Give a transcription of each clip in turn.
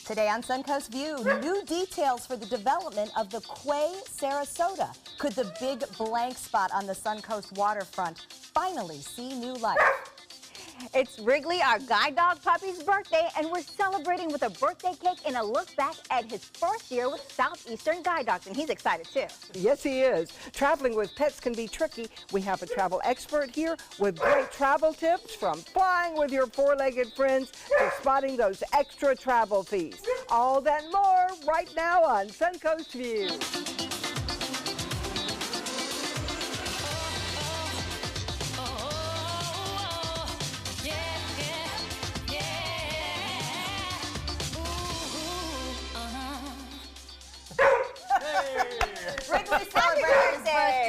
Today on Suncoast View, new details for the development of the Quay Sarasota. Could the big blank spot on the Suncoast waterfront finally see new life? It's Wrigley, our guide dog puppy's birthday, and we're celebrating with a birthday cake and a look back at his first year with Southeastern Guide Dogs, and he's excited too. Yes, he is. Traveling with pets can be tricky. We have a travel expert here with great travel tips, from flying with your four-legged friends to spotting those extra travel fees. All that and more right now on Suncoast View.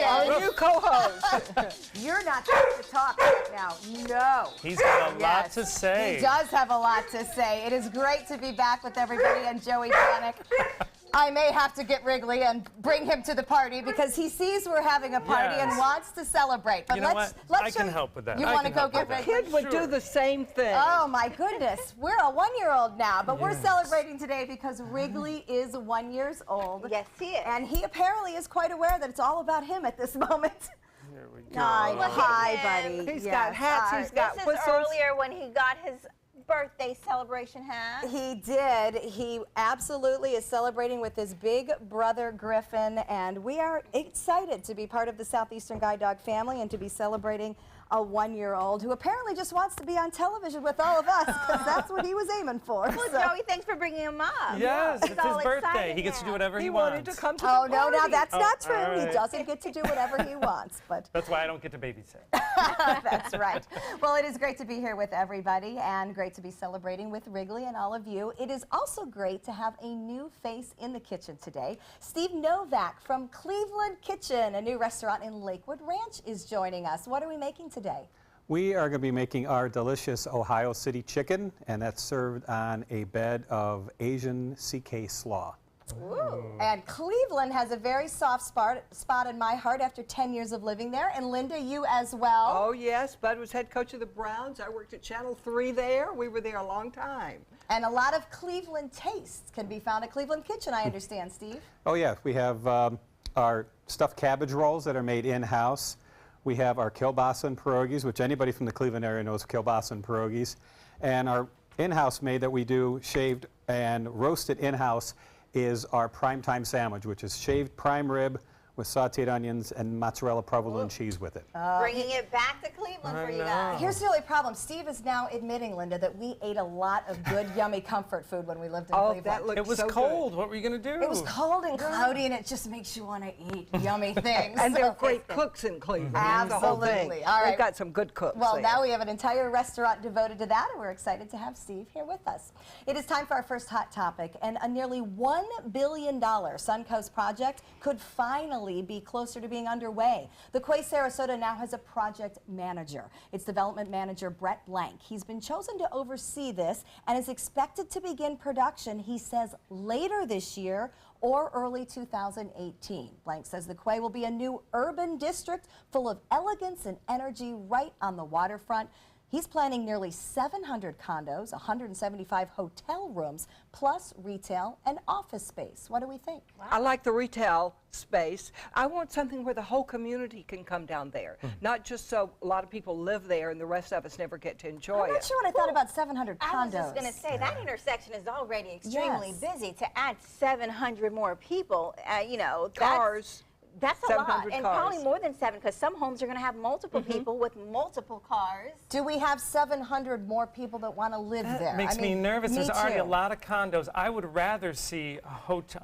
Our new co-host. You're not supposed to talk right now. No. He's got a lot to say. He does have a lot to say. It is great to be back with everybody and Joey Panic. I may have to get Wrigley and bring him to the party because he sees we're having a party and wants to celebrate. But you know let's I can help with that. You want to go get A Wrigley? kid would do the same thing. Oh my goodness. We're a one-year-old now, but we're celebrating today because Wrigley is 1 year old. Yes, he is. And he apparently is quite aware that it's all about him at this moment. Here we go. Hi, buddy. He's got hats, he's got This whistles. is earlier when he got his birthday celebration hat. He did. He absolutely is celebrating with his big brother Griffin, and we are excited to be part of the Southeastern Guide Dog family and to be celebrating a 1 year old who apparently just wants to be on television with all of us because that's what he was aiming for. Well, Joey, thanks for bringing him up. Yes, He's it's his all birthday. excited He gets to do now. whatever he He wants. wanted to come to Oh, the no, party. now that's not true. all He right. doesn't get to do whatever he wants, but That's why I don't get to babysit. that's right. Well, it is great to be here with everybody and great to be celebrating with Wrigley and all of you. It is also great to have a new face in the kitchen today. Steve Novak from Cleveland Kitchen, a new restaurant in Lakewood Ranch, is joining us. What are we making today? We are going to be making our delicious Ohio City chicken, and that's served on a bed of Asian CK slaw. Ooh. And Cleveland has a very soft spot in my heart after 10 years of living there. And Linda, you as well. Oh, yes. Bud was head coach of the Browns. I worked at Channel 3 there. We were there a long time. And a lot of Cleveland tastes can be found at Cleveland Kitchen, I understand, Steve. Oh yeah, we have our stuffed cabbage rolls that are made in-house. We have our kielbasa and pierogies, which anybody from the Cleveland area knows kielbasa and pierogies. And our in-house made that we do shaved and roasted in-house is our primetime sandwich, which is shaved prime rib with sauteed onions and mozzarella provolone cheese with it. Bringing it back to Cleveland for you guys. Here's the only problem. Steve is now admitting, Linda, that we ate a lot of good, yummy comfort food when we lived in Cleveland. That looked It was so cold. What were you going to do? It was cold and cloudy, and it just makes you want to eat yummy things. And they're great cooks in Cleveland. That's the whole thing. Absolutely. All right. We've got some good cooks Well, there. now we have an entire restaurant devoted to that, and we're excited to have Steve here with us. It is time for our first hot topic, and a nearly $1 billion Suncoast project could finally be closer to being underway. The Quay Sarasota now has a project manager. It's development manager Brett Blank. He's been chosen to oversee this and is expected to begin production, he says, later this year or early 2018. Blank says the Quay will be a new urban district full of elegance and energy right on the waterfront. He's planning nearly 700 condos, 175 hotel rooms, plus retail and office space. What do we think? I like the retail space. I want something where the whole community can come down there, not just so a lot of people live there and the rest of us never get to enjoy I'm not it. sure what I thought about 700 condos. I was just going to say, that intersection is already extremely busy. To add 700 more people, you know, Cars. That's a lot, 700 and cars. probably more than 7, because some homes are going to have multiple people with multiple cars. Do we have 700 more people that want to live there? Makes me nervous. There's already too. a lot of condos. I would rather see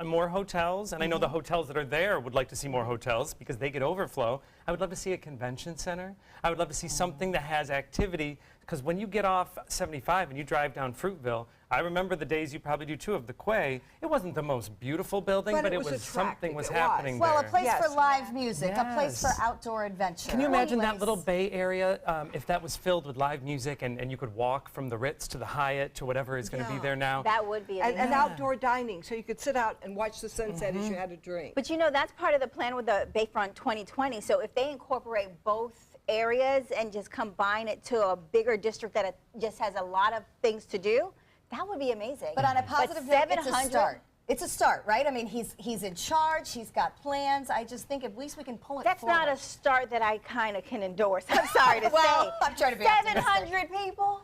more hotels, and I know the hotels that are there would like to see more hotels because they get overflow. I would love to see a convention center. I would love to see something that has activity, because when you get off 75 and you drive down Fruitville, I remember the days, you probably do too, of the Quay. It wasn't the most beautiful building, But but it it was was attractive. something was It happening Well, a there. place Yes. for live music, a place for Yes. outdoor adventure. Can you imagine that Anyways. little Bay Area, if that was filled with live music and you could walk from the Ritz to the Hyatt to whatever is going to be there now? That would be And amazing. outdoor dining, so you could sit out and watch the sunset as you had a drink. But you know, that's part of the plan with the Bayfront 2020. So if they incorporate both areas and just combine it to a bigger district that just has a lot of things to do, That would be amazing. But on a positive note, it's a 700 start. It's a start, right? I mean, he's in charge. He's got plans. I just think at least we can pull it That's forward. not a start that I kind of can endorse. I'm sorry to Well, say. I'm trying to be optimistic. 700 people?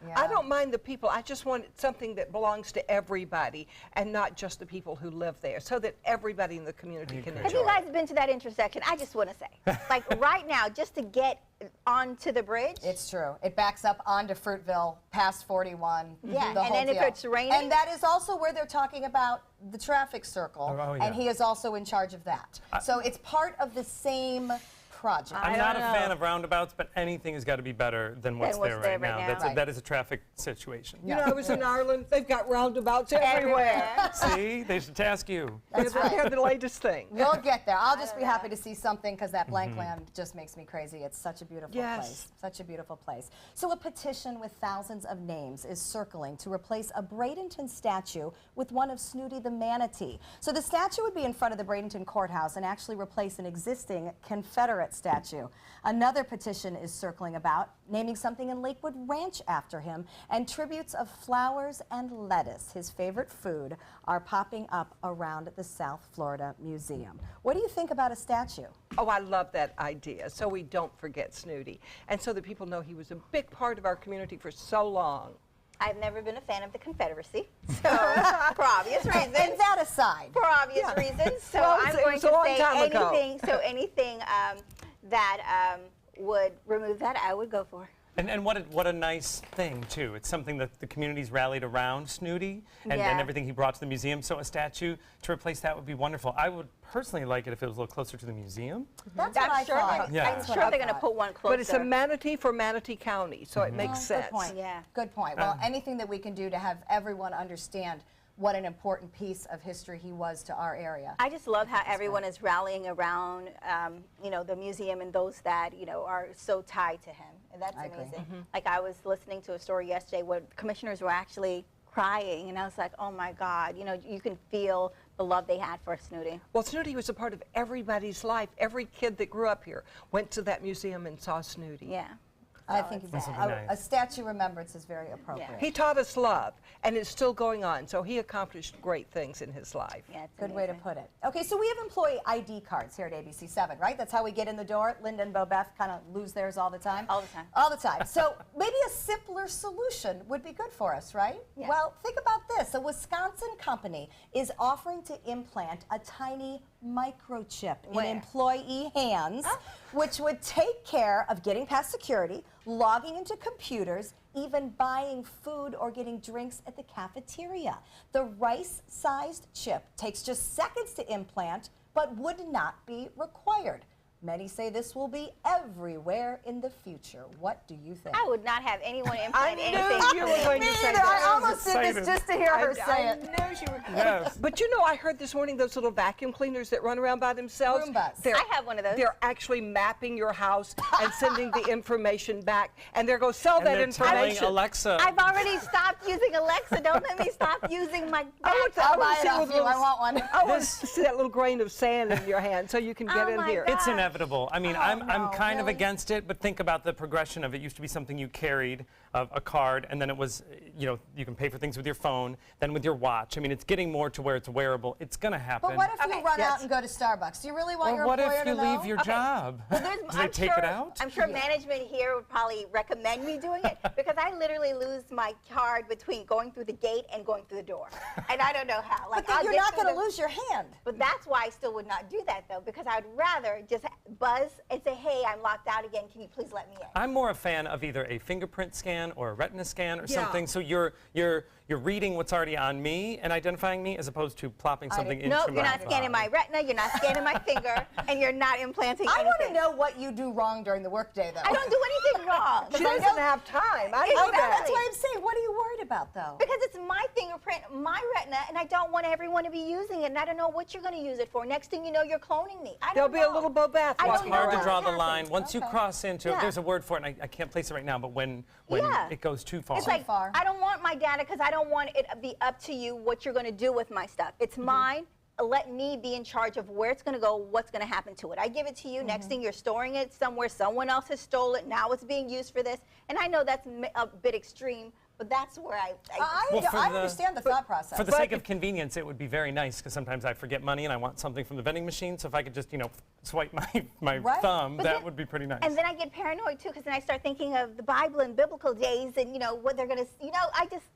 Yeah. I don't mind the people. I just want something that belongs to everybody and not just the people who live there, so that everybody in the community can Have enjoy you guys it. been to that intersection? I just want to say, like right now, just to get onto the bridge. It's true. It backs up onto Fruitville, past 41. Yeah, the and whole then if deal. it's raining- And that is also where they're talking about the traffic circle. Oh, yeah. And he is also in charge of that. So it's part of the same project. I'm not a don't fan know. of roundabouts, but anything has got to be better than what's what's there there right right now. now. That's Right. that is a traffic situation. You know, I was in Ireland. They've got roundabouts everywhere. See, they should task you. That's right. They're the latest thing. We'll get there. I'll just be happy to see something because that blank land just makes me crazy. It's such a beautiful Yes. place. Such a beautiful place. So a petition with thousands of names is circling to replace a Bradenton statue with one of Snooty the manatee. So the statue would be in front of the Bradenton courthouse and actually replace an existing Confederate statue. Another petition is circling about naming something in Lakewood Ranch after him, and tributes of flowers and lettuce, his favorite food, are popping up around the South Florida Museum. What do you think about a statue? Oh, I love that idea, so we don't forget Snooty. And so that people know he was a big part of our community for so long. I've never been a fan of the Confederacy, so for obvious And reasons. that aside, For obvious reasons, so Well, I'm it going was to a long say time ago. anything. So anything that would remove that, I would go for. And what a nice thing, too. It's something that the community's rallied around Snooty and Yeah. everything he brought to the museum. So a statue to replace that would be wonderful. I would personally like it if it was a little closer to the museum. that's what I I'm sure, thought. Yeah. I'm That's sure what I they're going to thought. put one closer. But it's a manatee for Manatee County, so it makes sense. Good point. Yeah. Good point. Well, anything that we can do to have everyone understand what an important piece of history he was to our area. I just love how everyone is rallying around, you know, the museum and those that, you know, are so tied to him. And that's I agree. amazing. Like I was listening to a story yesterday where commissioners were actually crying, and I was like, oh my God, you know, you can feel the love they had for Snooty. Well, Snooty was a part of everybody's life. Every kid that grew up here went to that museum and saw Snooty. Yeah. I think This will be a nice. statue remembrance is very appropriate. He taught us love, and it's still going on, so he accomplished great things in his life. Yeah, it's Good way to amazing. put it. Okay, so we have employee ID cards here at ABC7, right? That's how we get in the door. Linda and Bobeth kind of lose theirs all the time. All the time. All the time. So maybe a simpler solution would be good for us, right? Yeah. Well, think about this. A Wisconsin company is offering to implant a tiny microchip Where? in employee hands, which would take care of getting past security, logging into computers, even buying food or getting drinks at the cafeteria. The rice-sized chip takes just seconds to implant, but would not be required. Many say this will be everywhere in the future. What do you think? I would not have anyone I implant knew anything. you were going to say Either. I that. almost did this excited. just to hear her say I it. knew she were. Yes. But you know, I heard this morning those little vacuum cleaners that run around by themselves. Roombas. They're- I have one of those. They're actually mapping your house and sending the information back, and they're going to sell And that they're telling information. Alexa. I've already stopped using Alexa. Don't let me stop using my I want to, laptop. I want Buy to it see off with you. little, I want one. I want to see that little grain of sand in your hand so you can get Oh in my here. God. It's inevitable. I mean, I'm no, kind of really? against it, but think about the progression of it. Used to be something you carried, a card, and then it was, you know, you can pay for things with your phone, then with your watch. I mean, it's getting more to where it's wearable. It's going to happen. But what if you Okay, run yes. out and go to Starbucks? Do you really want Or your what employer if you to know? leave your Okay. job? Well, Do they take it out? I'm sure management here would probably recommend me doing it because I literally lose my card between going through the gate and going through the door. And I don't know how. Like, But then I'll you're get not through going to the- lose your hand. But that's why I still would not do that, though, because I'd rather just buzz and say, hey, I'm locked out again. Can you please let me in? I'm more a fan of either a fingerprint scan or a retina scan or Yeah. something, so you're reading what's already on me and identifying me as opposed to plopping something into No, my you're not scanning my body. retina, you're not scanning my finger, and you're not implanting I want to anything. know what you do wrong during the workday, though. I don't do anything wrong. She doesn't have time. I know Oh, that. that's why I'm saying, what are you worried about, though? Because it's my fingerprint, my retina, and I don't want everyone to be using it, and I don't know what you're going to use it for. Next thing you know, you're cloning me. I There'll don't be know. a little Bobeth I don't walking know Hard to around. draw the happens. line. Once you Okay. cross into, Yeah. there's a word for it, and I can't place it right now, but when Yeah. it goes too far. It's like, far. I don't want my data because I don't want it to be up to you what you're going to do with my stuff. It's mine. Let me be in charge of where it's going to go, what's going to happen to it. I give it to you. Next thing you're storing it somewhere. Someone else has stole it. Now it's being used for this. And I know that's a bit extreme, but that's where I Well, for I the- understand the thought process. For the sake of convenience, it would be very nice because sometimes I forget money and I want something from the vending machine. So if I could just, swipe my Right. thumb, But that then- would be pretty nice. And then I get paranoid too, because then I start thinking of the Bible and biblical days, and what they're gonna,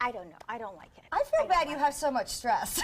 I don't know, I don't like it. I feel bad you have so much stress.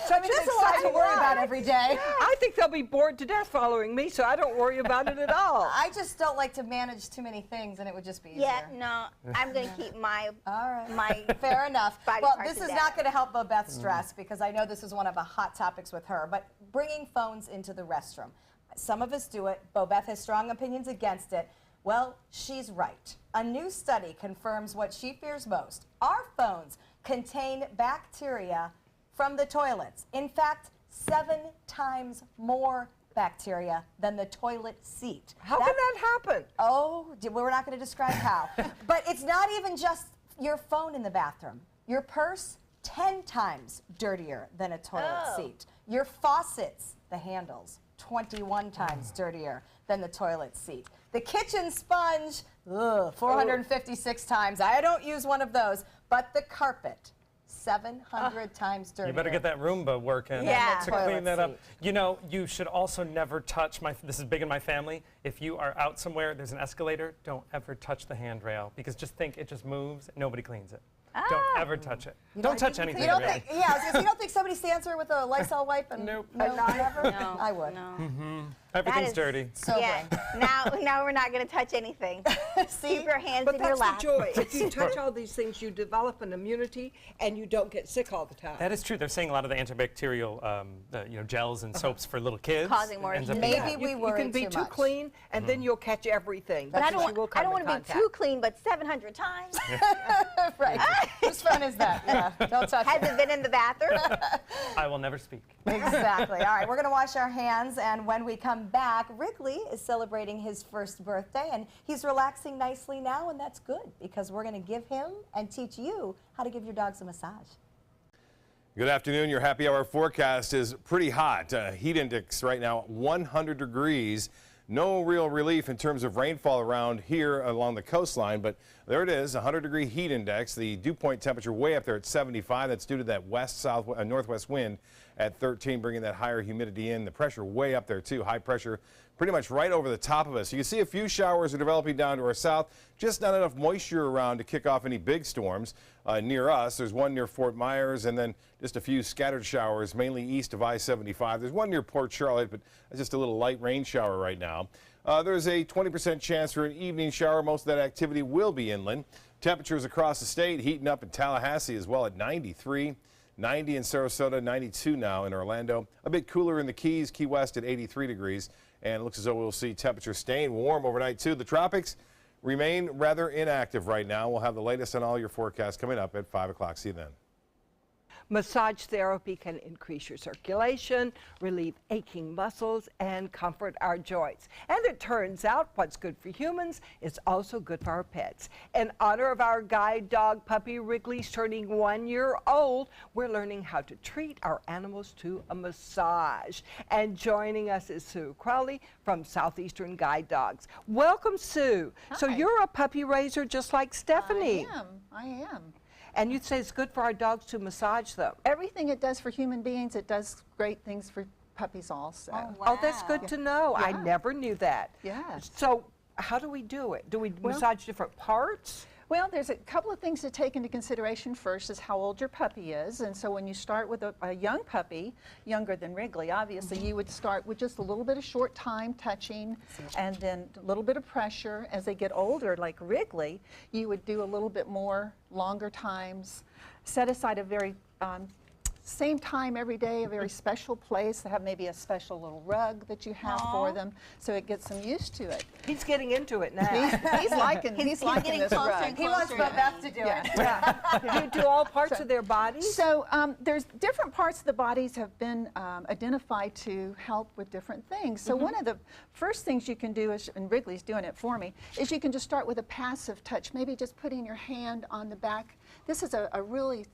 Such There's an a lot to exciting worry about ride. every day. I think they'll be bored to death following me, so I don't worry about it at all. I just don't like to manage too many things, and it would just be easier. Yeah, no, I'm gonna keep my All right. my Fair enough. body Well, parts this of is that. not going to help Bobeth's stress because I know this is one of the hot topics with her, but bringing phones into the restroom. Some of us do it. Bobeth has strong opinions against it. Well, she's right. A new study confirms what she fears most. Our phones contain bacteria from the toilets. In fact, 7 times more bacteria than the toilet seat. How can that happen? Oh, we're not going to describe how. But it's not even just your phone in the bathroom. Your purse, 10 times dirtier than a toilet seat. Your faucets, the handles, 21 times dirtier than the toilet seat. The kitchen sponge, 456 times. I don't use one of those. But the carpet, 700 times dirtier. You better get that Roomba working Yeah. to Toilet clean that up. seat. You should also never touch this is big in my family. If you are out somewhere, there's an escalator, don't ever touch the handrail because just think it just moves, nobody cleans it. Don't ever touch it. Don't touch anything. You don't really. think, yeah, I was gonna say, you don't think somebody stands there with a Lysol wipe and Nope. no, never? No, I would. No. Everything's is- dirty. So Yeah. Now we're not gonna touch anything. See? Keep your hands But in your that's lap. the joy. If you touch all these things, you develop an immunity, and you don't get sick all the time. That is true. They're saying a lot of the antibacterial gels and soaps for little kids. Causing more ends up issues. being Maybe bad. we you worry can be too too much. clean, and then you'll catch everything. But I because you will don't come in want to be contact. too clean, but 700 times. Right. Whose phone is that? Yeah, don't touch Has it. it been in the bathroom? I will never speak. Exactly. All right, we're going to wash our hands, and when we come back, Wrigley is celebrating his first birthday, and he's relaxing nicely now, and that's good because we're going to give him and teach you how to give your dogs a massage. Good afternoon. Your happy hour forecast is pretty hot. Heat index right now 100 degrees. No real relief in terms of rainfall around here along the coastline, but there it is, 100-degree heat index. The dew point temperature way up there at 75. That's due to that northwest wind at 13, bringing that higher humidity in. The pressure way up there too. High pressure pretty much right over the top of us. You can see a few showers are developing down to our south. Just not enough moisture around to kick off any big storms near us. There's one near Fort Myers, and then just a few scattered showers, mainly east of I-75. There's one near Port Charlotte, but it's just a little light rain shower right now. There's a 20% chance for an evening shower. Most of that activity will be inland. Temperatures across the state heating up in Tallahassee as well at 93. 90 in Sarasota, 92 now in Orlando. A bit cooler in the Keys, Key West at 83 degrees. And it looks as though we'll see temperatures staying warm overnight too. The tropics remain rather inactive right now. We'll have the latest on all your forecasts coming up at 5 o'clock. See you then. Massage therapy can increase your circulation, relieve aching muscles, and comfort our joints. And it turns out what's good for humans is also good for our pets. In honor of our guide dog puppy Wrigley's turning 1 year old, we're learning how to treat our animals to a massage. And joining us is Sue Crowley from Southeastern Guide Dogs. Welcome, Sue. So Hi. you're a puppy raiser just like Stephanie. I am. And you'd say it's good for our dogs to massage them. Everything it does for human beings, it does great things for puppies also. Oh, that's good to know. I Yeah. never knew that. Yes. So how do we do it? Do we massage different parts? Well, there's a couple of things to take into consideration. First is how old your puppy is. And so when you start with a young puppy, younger than Wrigley, obviously, you would start with just a little bit of short time touching and then a little bit of pressure. As they get older, like Wrigley, you would do a little bit more, longer times. Set aside a very same time every day, a very special place, to have maybe a special little rug that you have for them, so it gets them used to it. He's getting into it now. He's liking He's liking getting this closer rug. and He wants closer to Bobeth me. to do it. Do you do all parts of their bodies? So there's different parts of the bodies have been identified to help with different things. So one of the first things you can do is, and Wrigley's doing it for me, is you can just start with a passive touch, maybe just putting your hand on the back. This is a really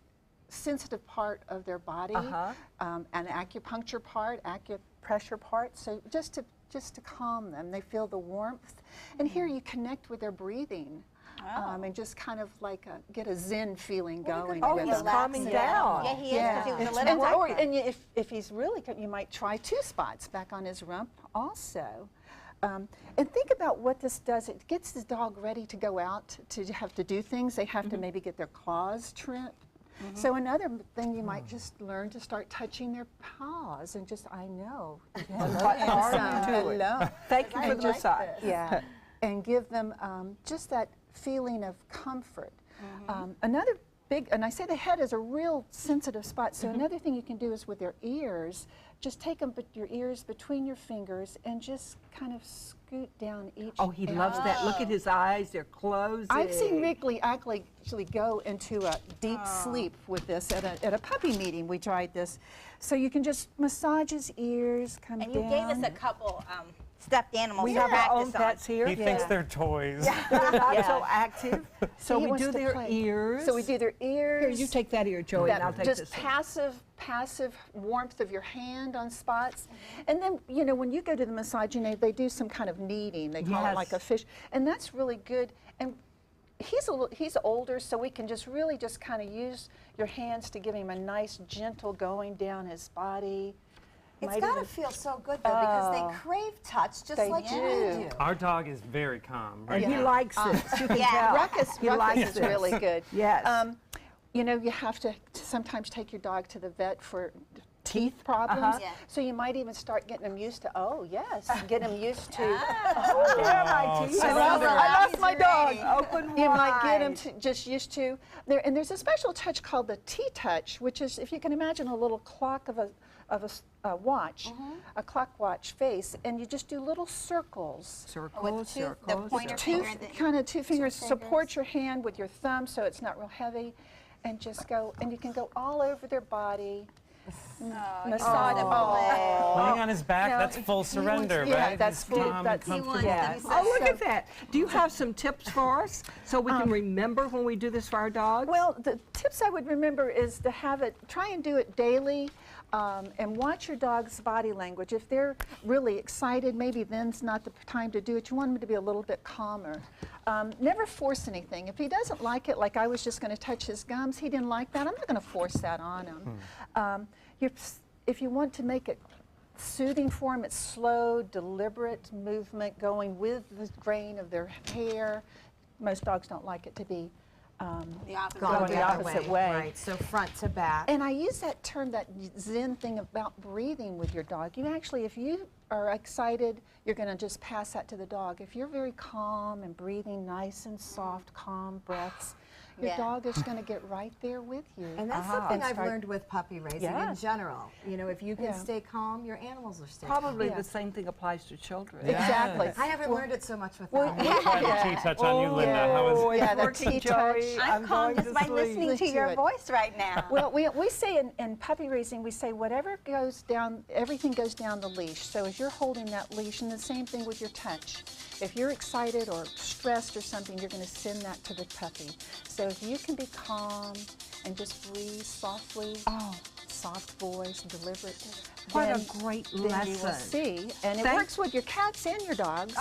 sensitive part of their body, an acupuncture part, acupressure part. So just to calm them, they feel the warmth, and here you connect with their breathing. and just kind of like get a zen feeling going. Oh, with he's them. calming down. Yeah, he is, because he was a And, little if he's really good, you might try 2 spots back on his rump also. And think about what this does. It gets the dog ready to go out to have to do things. They have to maybe get their claws trimmed. So another thing you might just learn to start touching their paws and just, I know. Hello. Thank you for the massage. Yeah, and give them just that feeling of comfort. Another big, and I say the head is a real sensitive spot, so another thing you can do is with their ears, just take your ears between your fingers and just kind of scoot down each. Oh, he loves that. Look at his eyes, they're closing. I've seen Wrigley actually go into a deep sleep with this at a puppy meeting. We tried this. So you can just massage his ears, come And down. you gave us a couple stuffed animals We to have our own practice on. pets here. He thinks they're toys. They're not so active. So He we wants do to their play. ears. So we do their ears. Here, you take that ear, Joey, and I'll take just this one. passive warmth of your hand on spots. And then, you know, when you go to the massage, you know, they do some kind of kneading. They call it like a fish. And that's really good. And he's older, so we can just really just kind of use your hands to give him a nice, gentle going down his body. It's got to feel so good, though, because they crave touch just They like do. you do. Our dog is very calm. Right And he now. likes it. You can tell. Ruckus likes is this. really good. Yes. You know, you have to sometimes take your dog to the vet for teeth problems. Yeah. So you might even start getting them used to, get them used to. Oh, there are my teeth. I lost my dog. Open You might get wide. them just used to. And there's a special touch called the T-touch, which is, if you can imagine, a little clock of a watch, a clock watch face, and you just do little circles. Circles, the circles, pointer circles. finger. Two fingers. Support your hand with your thumb so it's not real heavy, and just go. And you can go all over their body. Massage. Laying on his back, No, that's full surrender, yeah, right? that's He's good. calm and That's- comfortable. yeah. Oh, look at that. Do you have some tips for us so we can remember when we do this for our dogs? Well, the tips I would remember is to have it, try and do it daily, and watch your dog's body language. If they're really excited, maybe then's not the time to do it. You want them to be a little bit calmer. Never force anything. If he doesn't like it, like I was just going to touch his gums, he didn't like that, I'm not going to force that on him. If you want to make it soothing for him, it's slow, deliberate movement going with the grain of their hair. Most dogs don't like it to be The opposite. Going the opposite way. Right, so front to back. And I use that term, that Zen thing about breathing with your dog. You actually, if you are excited, you're going to just pass that to the dog. If you're very calm and breathing nice and soft, calm breaths, your Yeah. dog is going to get right there with you. And that's something And I've start- learned with puppy raising in Yes. general. You know, if you can Yeah. stay calm, your animals will stay Probably Yeah. the same thing applies to children. Exactly. Yes. calm. I haven't learned it so much with Well, them. Try the T-touch on you, Linda. How Oh, is Yeah, it's the working, T-touch. Joey. I'm calm going just to by sleep. listening to Listen your to it. voice right now. Well, we say in puppy raising, we say whatever goes down, everything goes down the leash. So as you're holding that leash, and the same thing with your touch. If you're excited or stressed or something, you're going to send that to the puppy. So if you can be calm and just breathe softly, soft voice, deliberate. What then- a great then you will lesson. see, and it Thank- works with your cats and your dogs.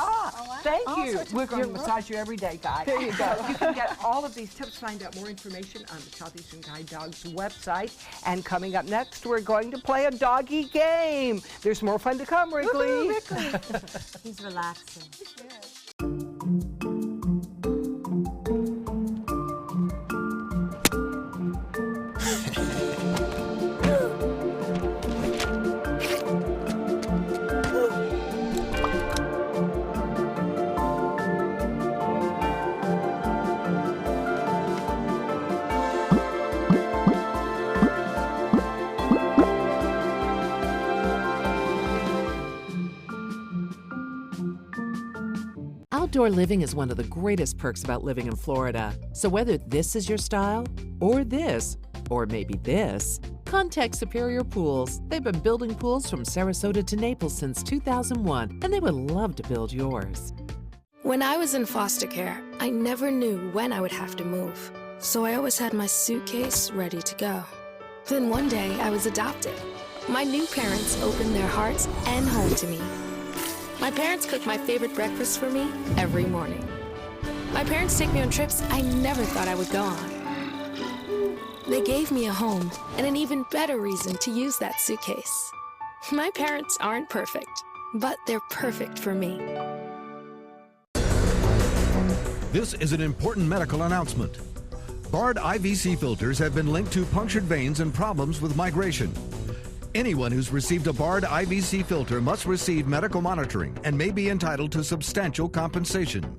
Thank All you. sorts of We're going to great massage you every day, guys. There you go. You can get all of these tips, find out more information on the Southeastern Guide Dogs website. And coming up next, we're going to play a doggy game. There's more fun to come, Wrigley. He's relaxing. Outdoor living is one of the greatest perks about living in Florida. So whether this is your style, or this, or maybe this, contact Superior Pools. They've been building pools from Sarasota to Naples since 2001, and they would love to build yours. When I was in foster care, I never knew when I would have to move. So I always had my suitcase ready to go. Then one day I was adopted. My new parents opened their hearts and home to me. My parents cook my favorite breakfast for me every morning. My parents take me on trips I never thought I would go on. They gave me a home and an even better reason to use that suitcase. My parents aren't perfect, but they're perfect for me. This is an important medical announcement. Bard IVC filters have been linked to punctured veins and problems with migration. Anyone who's received a Bard IVC filter must receive medical monitoring and may be entitled to substantial compensation.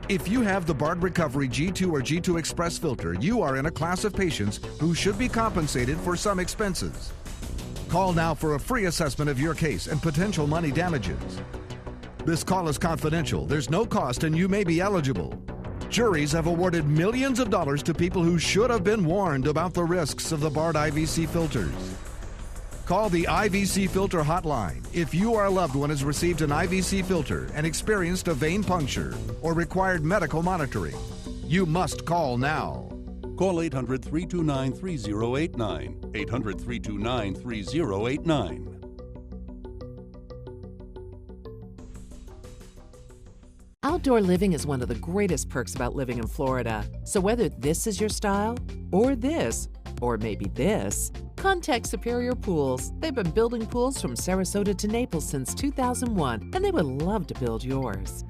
If you have the Bard Recovery G2 or G2 Express filter, you are in a class of patients who should be compensated for some expenses. Call now for a free assessment of your case and potential money damages. This call is confidential, there's no cost, and you may be eligible. Juries have awarded millions of dollars to people who should have been warned about the risks of the Bard IVC filters. Call the IVC Filter Hotline if you or a loved one has received an IVC filter and experienced a vein puncture or required medical monitoring. You must call now. Call 800-329-3089. 800-329-3089. Outdoor living is one of the greatest perks about living in Florida. So whether this is your style, or this, or maybe this, contact Superior Pools. They've been building pools from Sarasota to Naples since 2001, and they would love to build yours.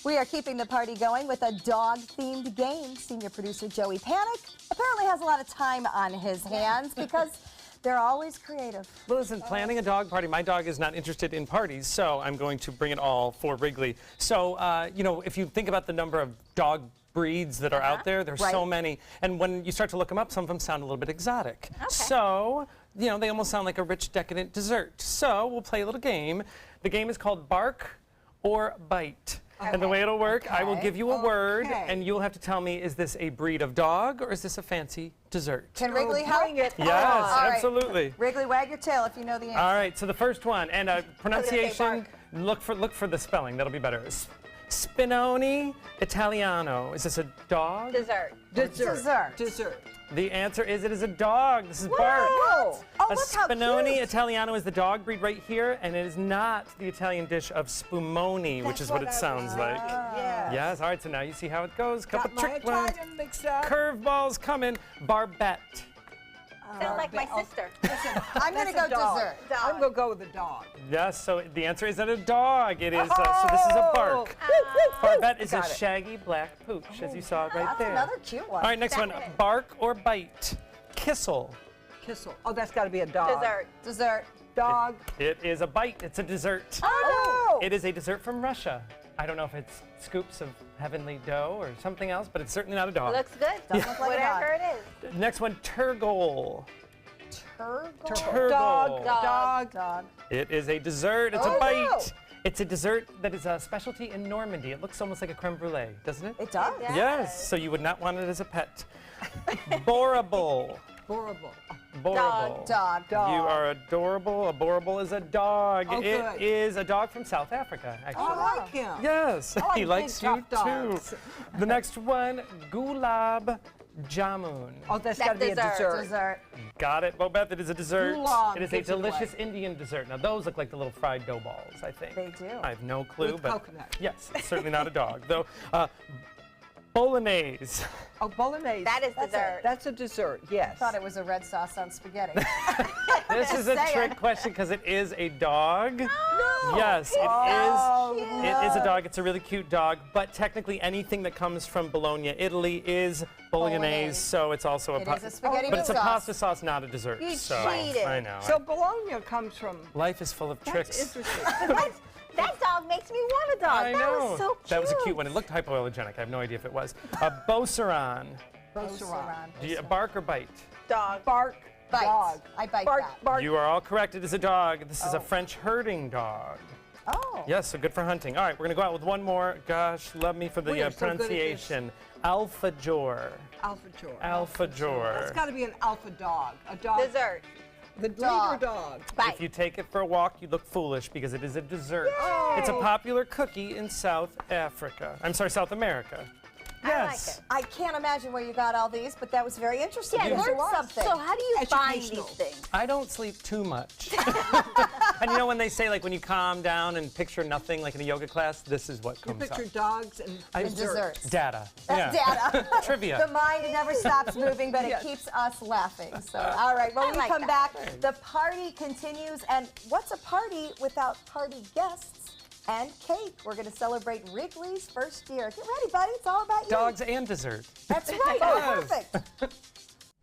We are keeping the party going with a dog-themed game. Senior producer Joey Panic apparently has a lot of time on his hands because they're always creative. Well, listen, planning a dog party, my dog is not interested in parties, so I'm going to bring it all for Wrigley. So, you know, if you think about the number of dog breeds that are out there, there's so many. And when you start to look them up, some of them sound a little bit exotic. So, you know, they almost sound like a rich, decadent dessert. So we'll play a little game. The game is called Bark or Bite. And the way it'll work, I will give you a word, and you'll have to tell me, is this a breed of dog or is this a fancy dessert? Can Wrigley help? Yes, absolutely. Wrigley, wag your tail if you know the answer. All right, so the first one, and pronunciation, look for the spelling, that'll be better. Spinoni Italiano. Is this a dog? Dessert. Dessert. The answer is it is a dog. This is Bark. Oh, A look how Spinoni cute. Italiano is the dog breed right here, and it is not the Italian dish of spumoni, which is what it sounds like. Yes, all right, so now you see how it goes. Couple trick ones. Curveballs coming. Barbette. Sounds like my sister. I'm going to go dessert. I'm going to go with the dog. Yes, so the answer is that a dog. It is, so this is a bark. Barbette is a shaggy black pooch, as you saw right That's there. another cute one. All right, next one. Bark or bite. Kissel. Kissel. Oh, that's got to be a dog. Dessert. Dog. It is a bite. It's a dessert. Oh! It is a dessert from Russia. I don't know if it's scoops of heavenly dough or something else, but it's certainly not a dog. Looks good. Doesn't look like a dog. Whatever it is. Next one, Turgole. Turgle. Dog. It is a dessert. It's a bite. It's a dessert that is a specialty in Normandy. It looks almost like a creme brulee, doesn't it? It does. Yes, so you would not want it as a pet. Borable. Horrible. Borable. Dog. You are adorable. A borable is a dog. Oh, it good. is a dog from South Africa, actually. I like him. Yes, I like he likes big, you tough too. dogs. The next one, Gulab Jamun. Oh, that's got to be a dessert. Dessert. Got it, Bobette. It is a dessert. Gulab It is a gives it away. delicious Indian dessert. Now, those look like the little fried dough balls, I think. They do. I have no clue, With but coconut. yes, it's certainly not a dog. Though, Bolognese. Oh, bolognese. That is dessert. That's a dessert, yes. I thought it was a red sauce on spaghetti. This is a saying. trick question because it is a dog. No. Yes, it Oh, is. It is a dog. It's a really cute dog. But technically, anything that comes from Bologna, Italy, is bolognese. Bolognese. So it's also It is a spaghetti but it's a sauce. pasta sauce, not a dessert. You so cheated. I know. So bologna comes from, Life is full of that's tricks. interesting. That dog makes me want a dog. I that know. was so cute. That was a cute one. It looked hypoallergenic. I have no idea if it was. A Beauceron. Do you bark or bite? Dog. Bark. Bite. Dog. I bite Bark. that. Bark. You are all correct. It is a dog. This is a French herding dog. Oh. Yes, so good for hunting. All right, we're going to go out with one more. Gosh, love me for the We are so good at this. pronunciation. Alfajor. Alfajor. Alfajor. That's got to be an alpha dog. A dog. Dessert. The breed Dog. or dog? Bite. If you take it for a walk, you look foolish because it is a dessert. It's a popular cookie in South Africa. I'm sorry, South America. Yes. I can't imagine where you got all these, but that was very interesting. Yeah, You learned something. So how do you find these Educational. things? I don't sleep too much. And you know when they say, like, when you calm down and picture nothing, like in a yoga class, this is what You comes up. picture dogs and desserts. Data. That's Yeah. data. Trivia. The mind never stops moving, but Yes. it keeps us laughing. So, all right, when we like come that. back, the party continues. And what's a party without party guests and cake? We're going to celebrate Wrigley's first year. Get ready, buddy. It's all about you. Dogs and dessert. That's right. Yes. Perfect.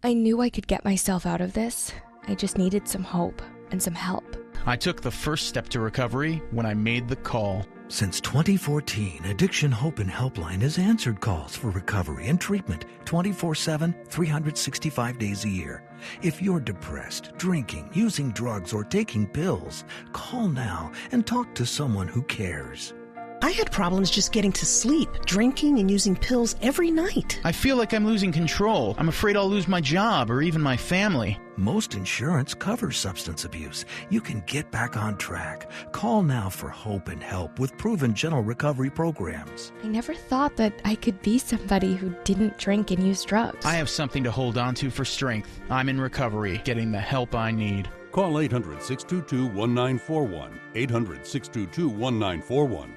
I knew I could get myself out of this. I just needed some hope and some help. I took the first step to recovery when I made the call. Since 2014, Addiction Hope and Helpline has answered calls for recovery and treatment 24/7, 365 days a year. If you're depressed, drinking, using drugs, or taking pills, call now and talk to someone who cares. I had problems just getting to sleep, drinking and using pills every night. I feel like I'm losing control. I'm afraid I'll lose my job or even my family. Most insurance covers substance abuse. You can get back on track. Call now for hope and help with proven gentle recovery programs. I never thought that I could be somebody who didn't drink and use drugs. I have something to hold on to for strength. I'm in recovery, getting the help I need. Call 800-622-1941. 800-622-1941.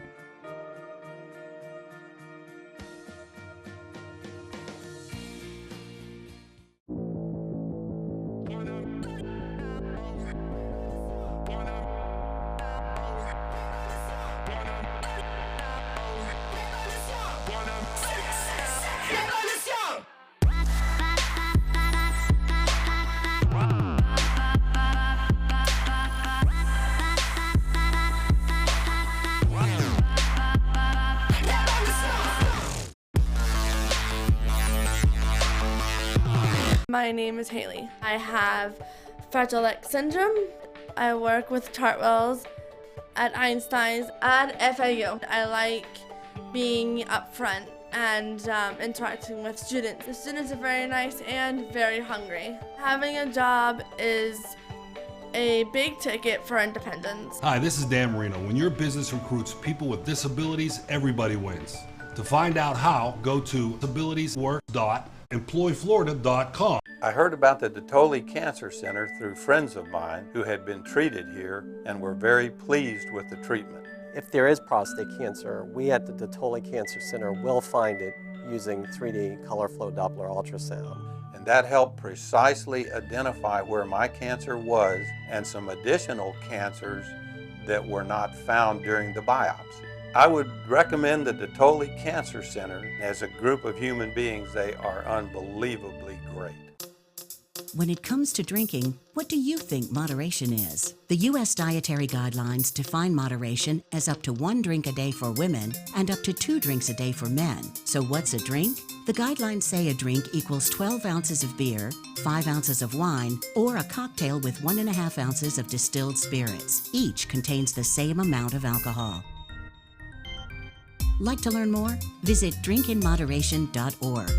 My name is Haley. I have Fragile X syndrome. I work with Chartwells at Einstein's at FAU. I like being up front and interacting with students. The students are very nice and very hungry. Having a job is a big ticket for independence. Hi, this is Dan Marino. When your business recruits people with disabilities, everybody wins. To find out how, go to disabilitieswork.employflorida.com. I heard about the Detoli Cancer Center through friends of mine who had been treated here and were very pleased with the treatment. If there is prostate cancer, we at the Detoli Cancer Center will find it using 3D color flow Doppler ultrasound. And that helped precisely identify where my cancer was and some additional cancers that were not found during the biopsy. I would recommend the Detoli Cancer Center. As a group of human beings, they are unbelievably great. When it comes to drinking, what do you think moderation is? The U.S. dietary guidelines define moderation as up to 1 drink a day for women and up to 2 drinks a day for men. So what's a drink? The guidelines say a drink equals 12 ounces of beer, 5 ounces of wine, or a cocktail with 1.5 ounces of distilled spirits. Each contains the same amount of alcohol. Like to learn more? Visit drinkinmoderation.org.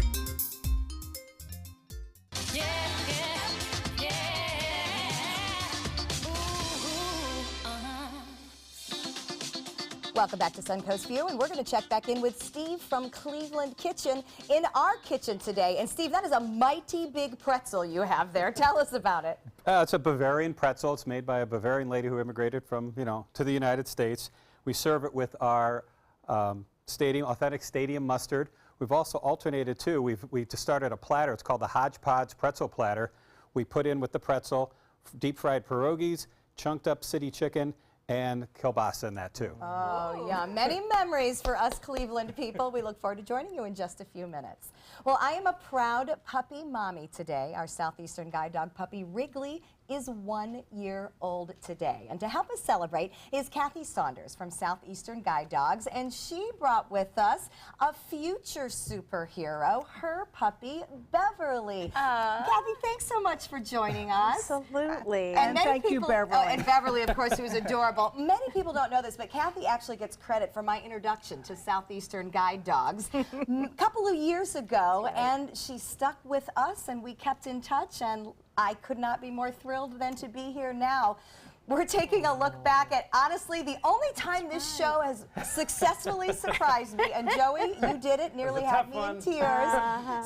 Welcome back to Suncoast View, and we're going to check back in with Steve from Cleveland Kitchen in our kitchen today. And Steve, that is a mighty big pretzel you have there. Tell us about it. It's a Bavarian pretzel. It's made by a Bavarian lady who immigrated from, to the United States. We serve it with our authentic stadium mustard. We've also alternated too. We just started a platter. It's called the Hodgepodge Pretzel Platter. We put in with the pretzel deep fried pierogies, chunked up city chicken, and kielbasa in that too. Oh, yeah. Many memories for us Cleveland people. We look forward to joining you in just a few minutes. Well, I am a proud puppy mommy today. Our Southeastern Guide Dog puppy, Wrigley, is 1 year old today. And to help us celebrate is Kathy Saunders from Southeastern Guide Dogs, and she brought with us a future superhero, her puppy, Beverly. Kathy, thanks so much for joining us. Absolutely. And thank you, Beverly. And Beverly, of course, who's adorable. Many people don't know this, but Kathy actually gets credit for my introduction to Southeastern Guide Dogs a couple of years ago, and she stuck with us, and we kept in touch, and I could not be more thrilled than to be here now. We're taking a look back at, honestly, the only time this show has successfully surprised me. And Joey, you did it, nearly had me in tears.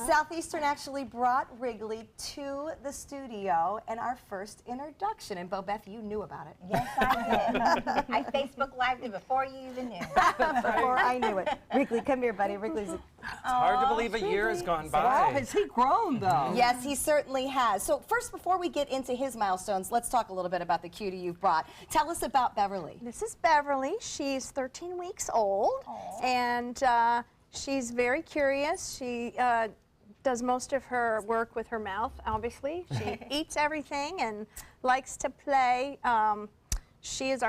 Southeastern actually brought Wrigley to the studio and our first introduction. And Bobeth, you knew about it. Yes, I did. I Facebook Lived it before you even knew. Before I knew it. Wrigley, come here, buddy. Wrigley's It's hard to believe a year has gone by. Wow, has he grown, though? Yes, he certainly has. So first, before we get into his milestones, let's talk a little bit about the cutie you've brought. Tell us about Beverly. This is Beverly. She's 13 weeks old, and she's very curious. She does most of her work with her mouth, obviously. She eats everything and likes to play. She is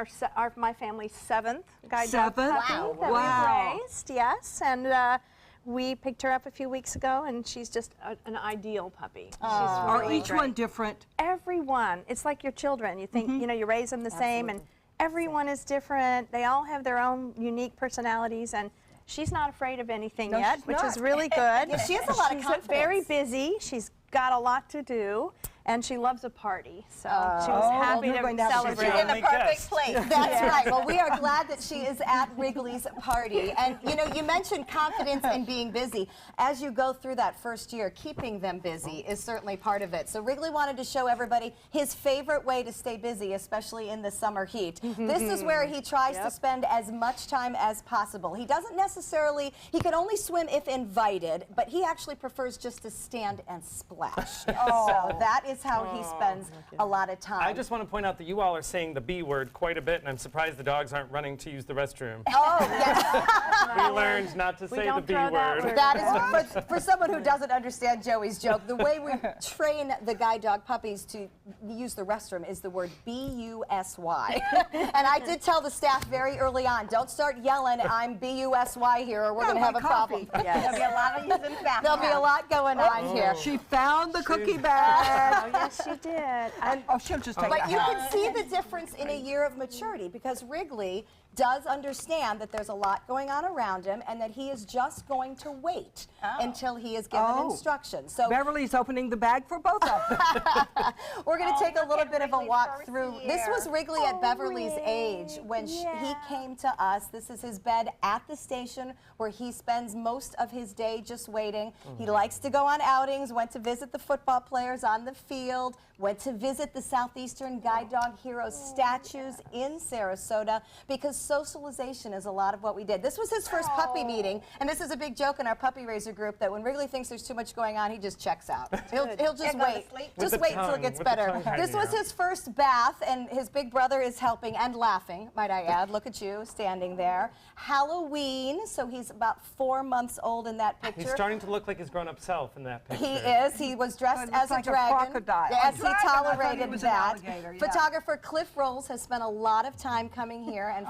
my family's 7th guide dog puppy that we've raised. Yes, and we picked her up a few weeks ago, and she's just an ideal puppy. She's Are really each great. one different? Every one. It's like your children. You think, you know, you raise them the same, and everyone is different. They all have their own unique personalities, and she's not afraid of anything yet, which is really good. Yeah, she has a lot of She's confidence. very busy. She's got a lot to do, and she loves a party. So she was happy to celebrate. She's in the perfect place. That's right. Well, we are glad that she is at Wrigley's party. And, you know, you mentioned confidence and being busy. As you go through that first year, keeping them busy is certainly part of it. So Wrigley wanted to show everybody his favorite way to stay busy, especially in the summer heat. This is where he tries to spend as much time as possible. He doesn't necessarily, he can only swim if invited, but he actually prefers just to stand and splash. So that is how he spends a lot of time. I just want to point out that you all are saying the B word quite a bit, and I'm surprised the dogs aren't running to use the restroom. Oh, yes. We learned not to say the B word. That is, for someone who doesn't understand Joey's joke, the way we train the guide dog puppies to use the restroom is the word B-U-S-Y. And I did tell the staff very early on, don't start yelling, I'm B-U-S-Y here, or we're going to have a problem. There'll be a lot of using bathroom. There'll be a lot going on here. She found the cookie bag. Oh, yes, she did. And she'll just take But a you hat. can see the difference in a year of maturity, because Wrigley does understand that there's a lot going on around him and that he is just going to wait until he is given instructions. So Beverly's opening the bag for both of them. we're going to take a little bit of a walk through. This was Wrigley at Beverly's age when he came to us. This is his bed at the station where he spends most of his day just waiting. He likes to go on outings, went to visit the football players on the field, went to visit the Southeastern Guide Dog Heroes statues in Sarasota, because socialization is a lot of what we did. This was his first puppy meeting, and this is a big joke in our puppy raiser group that when Wrigley thinks there's too much going on, he just checks out. He'll just wait. Just wait until it gets better. This was his first bath, and his big brother is helping and laughing, might I add. Look at you standing there. Halloween, so he's about 4 months old in that picture. He's starting to look like his grown-up self in that picture. He is. He was dressed as like a dragon. crocodile. Yes, he I thought tolerated he was an that. alligator, yeah. Photographer Cliff Rolls has spent a lot of time coming here and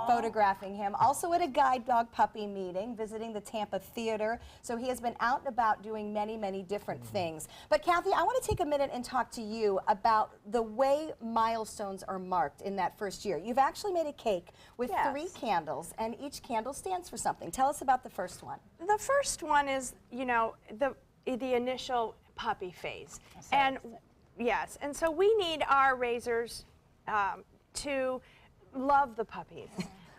photographing him. Also at a guide dog puppy meeting, visiting the Tampa Theater. So he has been out and about doing many, many different things. But Kathy, I want to take a minute and talk to you about the way milestones are marked in that first year. You've actually made a cake with 3 candles, and each candle stands for something. Tell us about the first one. The first one is, you know, the initial puppy phase. And yes, and so we need our raisers to love the puppies.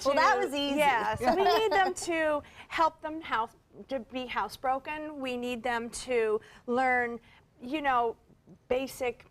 Well, that was easy. Yes, we need them to help them to be housebroken. We need them to learn, you know, basic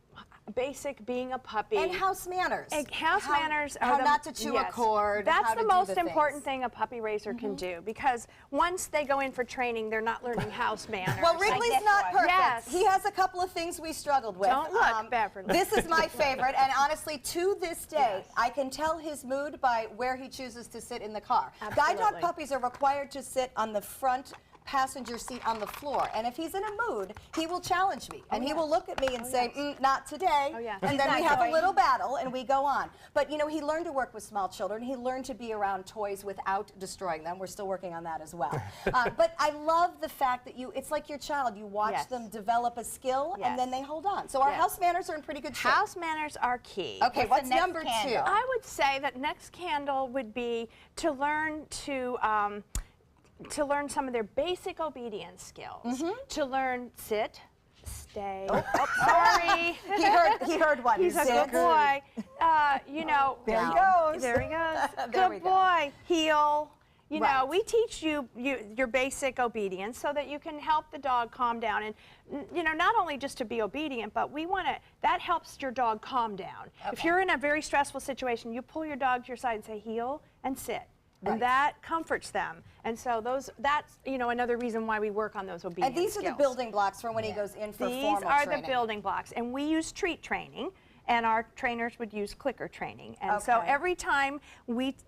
being a puppy. And house manners. And house manners are how not to chew a cord. That's how the to do most the important things. thing a puppy raiser can do, because once they go in for training, they're not learning house manners. Well, Wrigley's not perfect. Yes. He has a couple of things we struggled with. Don't look, Beverly. This is my favorite, and honestly, to this day, I can tell his mood by where he chooses to sit in the car. Guide dog puppies are required to sit on the front passenger seat on the floor, and if he's in a mood, he will challenge me, and he will look at me and say, not today, and then we have a little battle, and we go on. But, you know, he learned to work with small children. He learned to be around toys without destroying them. We're still working on that as well. But I love the fact that it's like your child. You watch them develop a skill, and then they hold on. So our house manners are in pretty good shape. House manners are key. Okay, what's number 2? I would say that next candle would be to learn to learn some of their basic obedience skills. To learn sit, stay. Oh, sorry. He heard one. He's a good boy. you know. There he goes. There he goes. There we Good go. boy. Heel. You know, Right. we teach you your basic obedience so that you can help the dog calm down. And, you know, not only just to be obedient, but we want to, that helps your dog calm down. If you're in a very stressful situation, you pull your dog to your side and say, heel and sit. Right. And that comforts them. And so that's, you know, another reason why we work on those obedience And these are the skills. building blocks for when he goes in for formal These are training. the building blocks. And we use treat training. And our trainers would use clicker training. And so Okay. every time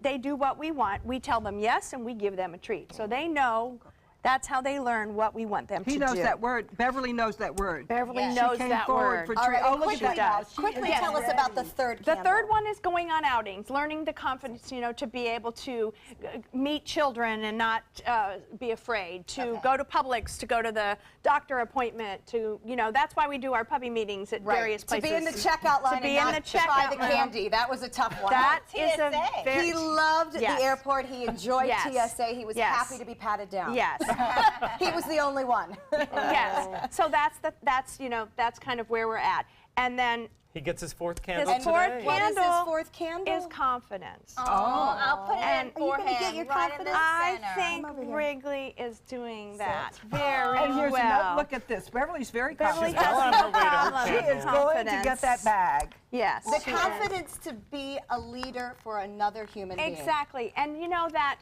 they do what we want, we tell them yes and we give them a treat. So they know that's how they learn what we want them to do. He knows that word. Beverly knows that word. Beverly She knows came that forward word. for All treat. right, Oh, look quickly, at that. quickly Yes. tell us about the third The candle. third one is going on outings, learning the confidence, you know, to be able to meet children and not be afraid, to go to Publix, to go to the doctor appointment, to, you know, that's why we do our puppy meetings at various places. To be in the checkout line To be and in not the to try checkout the room. candy. That was a tough one. That is a very... He loved Yes. the airport. He enjoyed Yes. TSA. He was Yes. happy to be patted down. Yes. He was the only one. Yes. So that's you know, that's kind of where we're at. And then He gets his fourth candle his fourth today. What is his candle fourth candle? is confidence. Oh, I'll put it And in are you gonna get forehand, your right in the confidence? I center. think Come over here. Wrigley is doing that very And here's another well. look at this. Beverly's very Beverly confident. has well on her way to her problem She with is going to confidence. get that bag. Yes. The she is. confidence to be a leader for another human being. Exactly. And you know that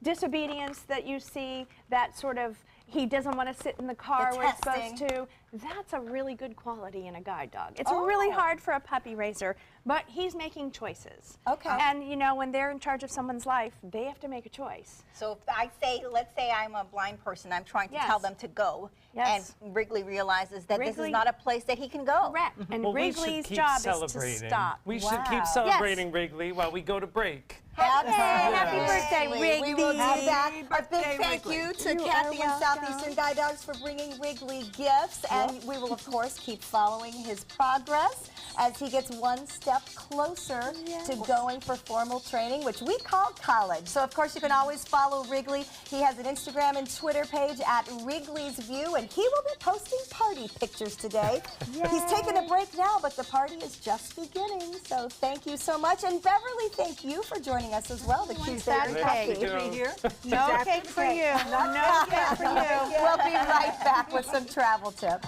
disobedience that you see, that sort of, he doesn't want to sit in the car The where he's testing. supposed to, that's a really good quality in a guide dog. It's really hard for a puppy raiser, but he's making choices. Okay. And you know, when they're in charge of someone's life, they have to make a choice. So if I say, let's say I'm a blind person, I'm trying to Yes. tell them to go, Yes. and Wrigley realizes that this Wrigley- is not a place that he can go. Correct. And Well, we should Wrigley's keep job is to celebrating. stop. We should Wow. keep celebrating Wrigley while we go to break. Happy birthday, We will do Wrigley. that. A big birthday, thank Wrigley. you to You Kathy are and Southeastern Guide Dogs for bringing Wrigley gifts. And we will, of course, keep following his progress as he gets one step closer to going for formal training, which we call college. So, of course, you can always follow Wrigley. He has an Instagram and Twitter page at Wrigley's View, and he will be posting party pictures today. He's taking a break now, but the party is just beginning. So thank you so much. And Beverly, thank you for joining us as well. The cute that baby cake? puppy. Here. No cake for you. No cake for you. We'll be right back with some travel tips.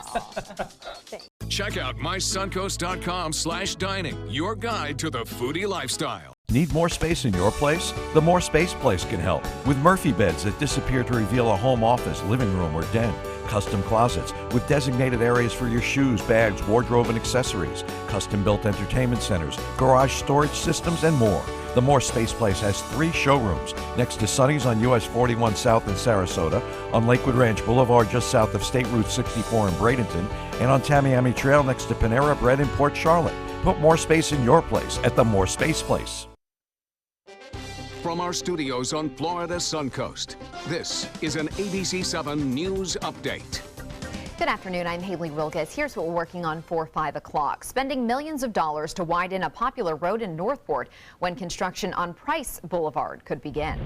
Check out mysuncoast.com/dining, your guide to the foodie lifestyle. Need more space in your place? The More Space Place can help with Murphy beds that disappear to reveal a home office, living room, or den. Custom closets with designated areas for your shoes, bags, wardrobe, and accessories. Custom-built entertainment centers, garage storage systems, and more. The More Space Place has 3 showrooms next to Sunny's on US 41 South in Sarasota, on Lakewood Ranch Boulevard just south of State Route 64 in Bradenton, and on Tamiami Trail next to Panera Bread in Port Charlotte. Put more space in your place at the More Space Place. From our studios on Florida's Suncoast, this is an ABC7 News Update. Good afternoon, I'm Haley Wilkes. Here's what we're working on for 5 o'clock. Spending millions of dollars to widen a popular road in Northport when construction on Price Boulevard could begin.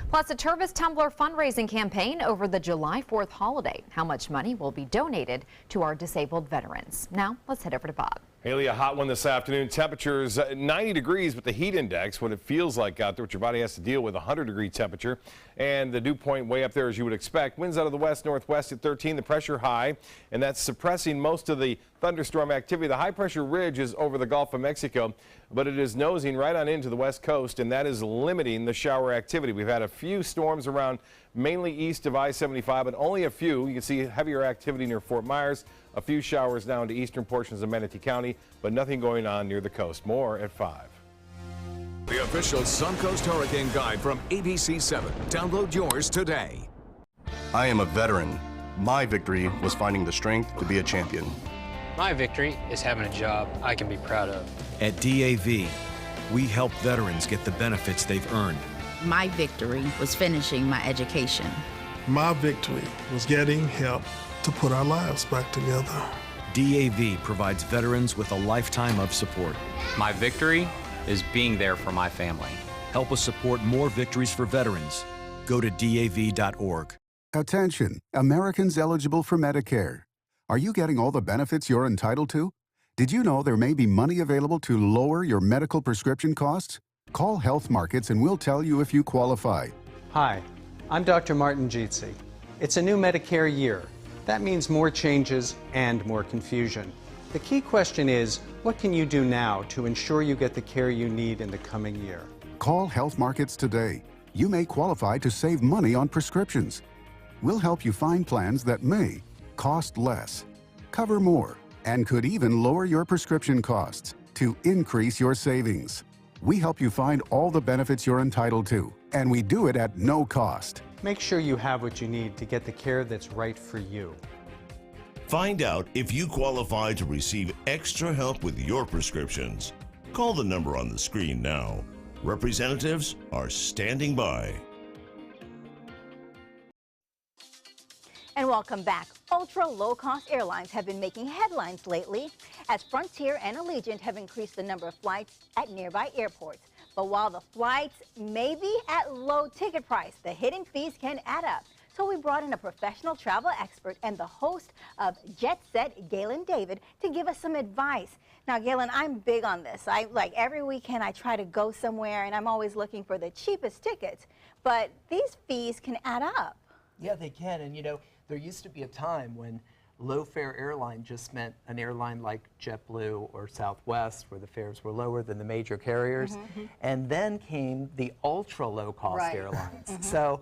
Plus, a Tervis Tumbler fundraising campaign over the July 4th holiday. How much money will be donated to our disabled veterans? Now, let's head over to Bob. Haley, a hot one this afternoon. Temperatures 90 degrees with the heat index, what it feels like out there, what your body has to deal with, 100-degree temperature. And the dew point way up there as you would expect. Winds out of the west-northwest at 13, the pressure high, and that's suppressing most of the thunderstorm activity. The high-pressure ridge is over the Gulf of Mexico, but it is nosing right on into the west coast, and that is limiting the shower activity. We've had a few storms around mainly east of I-75, but only a few. You can see heavier activity near Fort Myers, a few showers down to eastern portions of Manatee County, but nothing going on near the coast. More at 5. The official Suncoast Hurricane Guide from ABC7. Download yours today. I am a veteran. My victory was finding the strength to be a champion. My victory is having a job I can be proud of. At DAV, we help veterans get the benefits they've earned. My victory was finishing my education. My victory was getting help to put our lives back together. DAV provides veterans with a lifetime of support. My victory is being there for my family. Help us support more victories for veterans. Go to DAV.org. Attention, Americans eligible for Medicare. Are you getting all the benefits you're entitled to? Did you know there may be money available to lower your medical prescription costs? Call Health Markets and we'll tell you if you qualify. Hi, I'm Dr. Martin Jeetsi. It's a new Medicare year. That means more changes and more confusion. The key question is, what can you do now to ensure you get the care you need in the coming year? Call Health Markets today. You may qualify to save money on prescriptions. We'll help you find plans that may cost less, cover more, and could even lower your prescription costs to increase your savings. We help you find all the benefits you're entitled to, and we do it at no cost. Make sure you have what you need to get the care that's right for you. Find out if you qualify to receive extra help with your prescriptions. Call the number on the screen now. Representatives are standing by. And welcome back. Ultra-low-cost airlines have been making headlines lately as Frontier and Allegiant have increased the number of flights at nearby airports. But while the flights may be at low ticket price, the hidden fees can add up. So we brought in a professional travel expert and the host of Jet Set, Galen David, to give us some advice. Now, Galen, I'm big on this. Like every weekend I try to go somewhere and I'm always looking for the cheapest tickets. But these fees can add up. Yeah, they can. And, you know, there used to be a time when low-fare airline just meant an airline like JetBlue or Southwest, where the fares were lower than the major carriers. And then came the ultra-low-cost airlines. So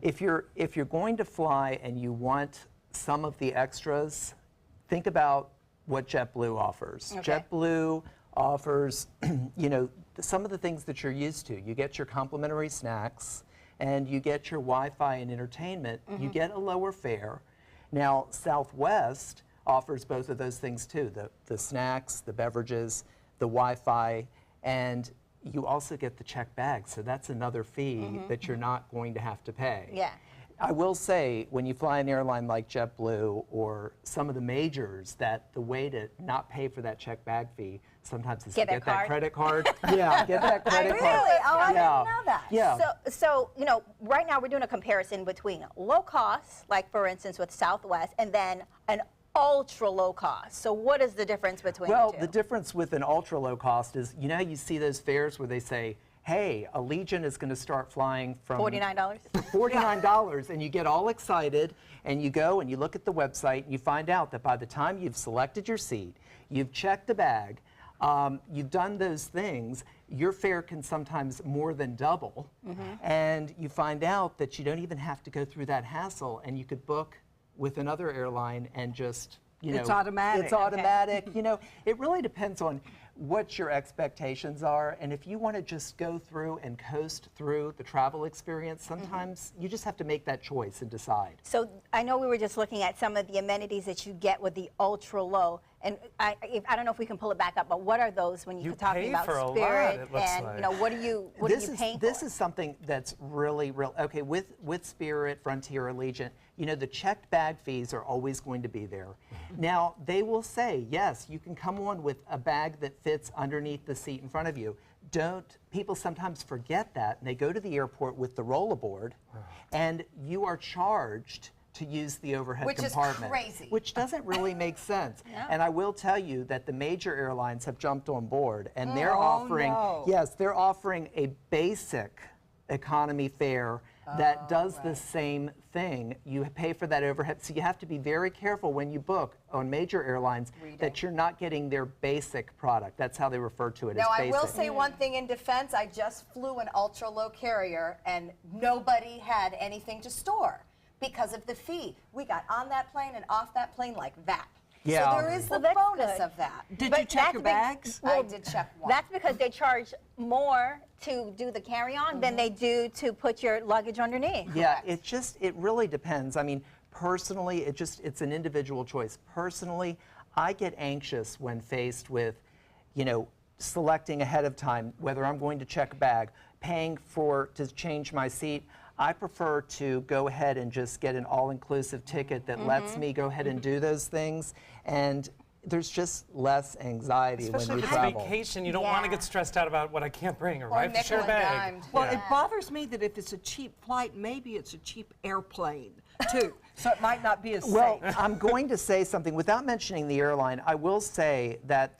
if you're going to fly and you want some of the extras, think about what JetBlue offers. JetBlue offers, you know, some of the things that you're used to. You get your complimentary snacks, and you get your Wi-Fi and entertainment. You get a lower fare. Now, Southwest offers both of those things too, the snacks, the beverages, the Wi-Fi, and you also get the checked bag. So that's another fee that you're not going to have to pay. Yeah. I will say, when you fly an airline like JetBlue or some of the majors, that the way to not pay for that checked bag fee sometimes is to get that credit card. Yeah, get that credit card. Really? Oh, I didn't Yeah. know that. Yeah. So, you know, right now we're doing a comparison between low cost, like for instance with Southwest, and then an ultra low cost. So what is the difference between Well, the two? the difference with an ultra low cost is, you know, you see those fares where they say, hey, Allegiant is going to start flying from $49? $49, and you get all excited, and you go and you look at the website, and you find out that by the time you've selected your seat, you've checked the bag, you've done those things, your fare can sometimes more than double, and you find out that you don't even have to go through that hassle, and you could book with another airline and just, you know. It's automatic. It's automatic. You know, it really depends on what your expectations are, and if you want to just go through and coast through the travel experience, sometimes you just have to make that choice and decide. So I know we were just looking at some of the amenities that you get with the ultra low, and I don't know if we can pull it back up, but what are those when you're talking about for a lot, Spirit it looks and like. you know what are you paying for? This is something that's really okay with Spirit, Frontier, Allegiant. You know, the checked bag fees are always going to be there. Now they will say, yes, you can come on with a bag that fits underneath the seat in front of you. People sometimes forget that, and they go to the airport with the rollaboard, and you are charged to use the overhead compartment. Which is crazy. Which doesn't really make sense. Yeah. And I will tell you that the major airlines have jumped on board, and they're Oh, offering, no. yes, they're offering a basic economy fare that does the same thing. You pay for that overhead, so you have to be very careful when you book on major airlines that you're not getting their basic product. That's how they refer to it, Now, as I basic. will say one thing in defense. I just flew an ultra-low carrier, and nobody had anything to store because of the fee. We got on that plane and off that plane like that. Yeah. So there is the Well, that's bonus good. of that. Did you check your bags? I did check one. That's because they charge more to do the carry-on than they do to put your luggage underneath. Yeah, it really depends. I mean, personally, it's an individual choice. Personally, I get anxious when faced with, you know, selecting ahead of time whether I'm going to check a bag, paying to change my seat. I prefer to go ahead and just get an all-inclusive ticket that lets me go ahead and do those things. And there's just less anxiety Especially when you if it's travel. vacation, you don't want to get stressed out about what I can't bring, or I have to share a bag. Well, it bothers me that if it's a cheap flight, maybe it's a cheap airplane, too. So it might not be as Well, safe. I'm going to say something. Without mentioning the airline, I will say that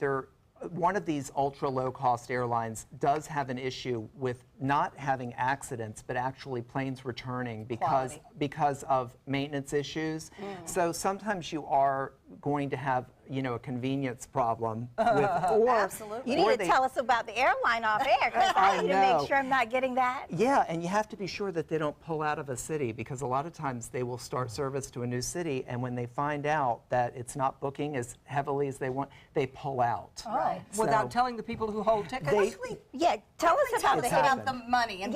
one of these ultra low-cost airlines does have an issue with not having accidents, but actually planes returning because of maintenance issues. So sometimes you are going to have, a convenience problem with, Absolutely. You need to tell us about the airline off air, because I need to make sure I'm not getting that. Yeah, and you have to be sure that they don't pull out of a city, because a lot of times they will start service to a new city, and when they find out that it's not booking as heavily as they want, they pull out. Right. Without telling the people who hold tickets? Tell us about the money. And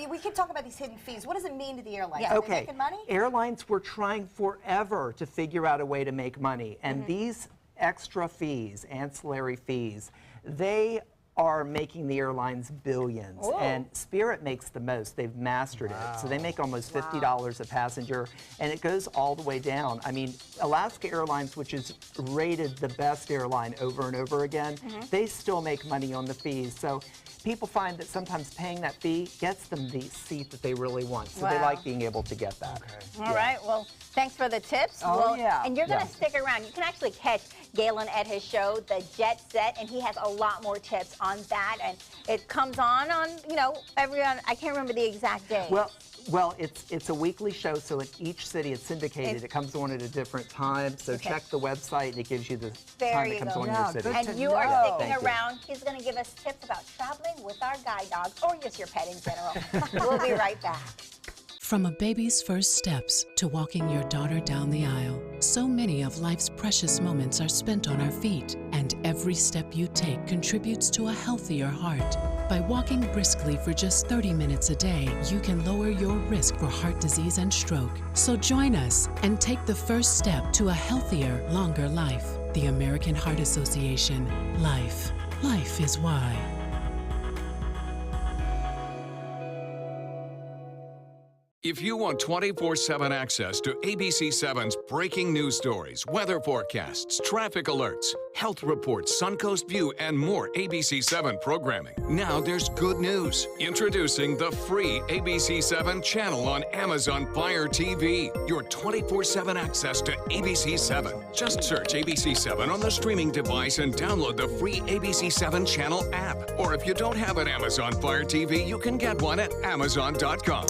we keep talking about these hidden fees. What does it mean to the airlines? Yeah. Are they making money? Airlines were trying forever to figure out a way to make money, and these extra fees, ancillary fees, they are making the airlines billions. And Spirit makes the most. They've mastered it. So they make almost $50 a passenger, and it goes all the way down. I mean, Alaska Airlines, which is rated the best airline over and over again, they still make money on the fees. So people find that sometimes paying that fee gets them the seat that they really want. So they like being able to get that. All right. Well, thanks for the tips. And you're going to stick around. You can actually catch Galen at his show, The Jet Set, and he has a lot more tips on that. And it comes on, I can't remember the exact day. Well, it's a weekly show, so in each city it's syndicated. It comes on at a different time, so check the website and it gives you the time it comes on in your city. And you are sticking around. He's going to give us tips about traveling with our guide dogs, or just your pet in general. We'll be right back. From a baby's first steps to walking your daughter down the aisle, so many of life's precious moments are spent on our feet, and every step you take contributes to a healthier heart. By walking briskly for just 30 minutes a day, you can lower your risk for heart disease and stroke. So join us and take the first step to a healthier, longer life. The American Heart Association. Life. Life is why. If you want 24/7 access to ABC7's breaking news stories, weather forecasts, traffic alerts, health reports, Suncoast View, and more ABC7 programming, now there's good news. Introducing the free ABC7 channel on Amazon Fire TV, your 24/7 access to ABC7. Just search ABC7 on the streaming device and download the free ABC7 channel app. Or if you don't have an Amazon Fire TV, you can get one at Amazon.com.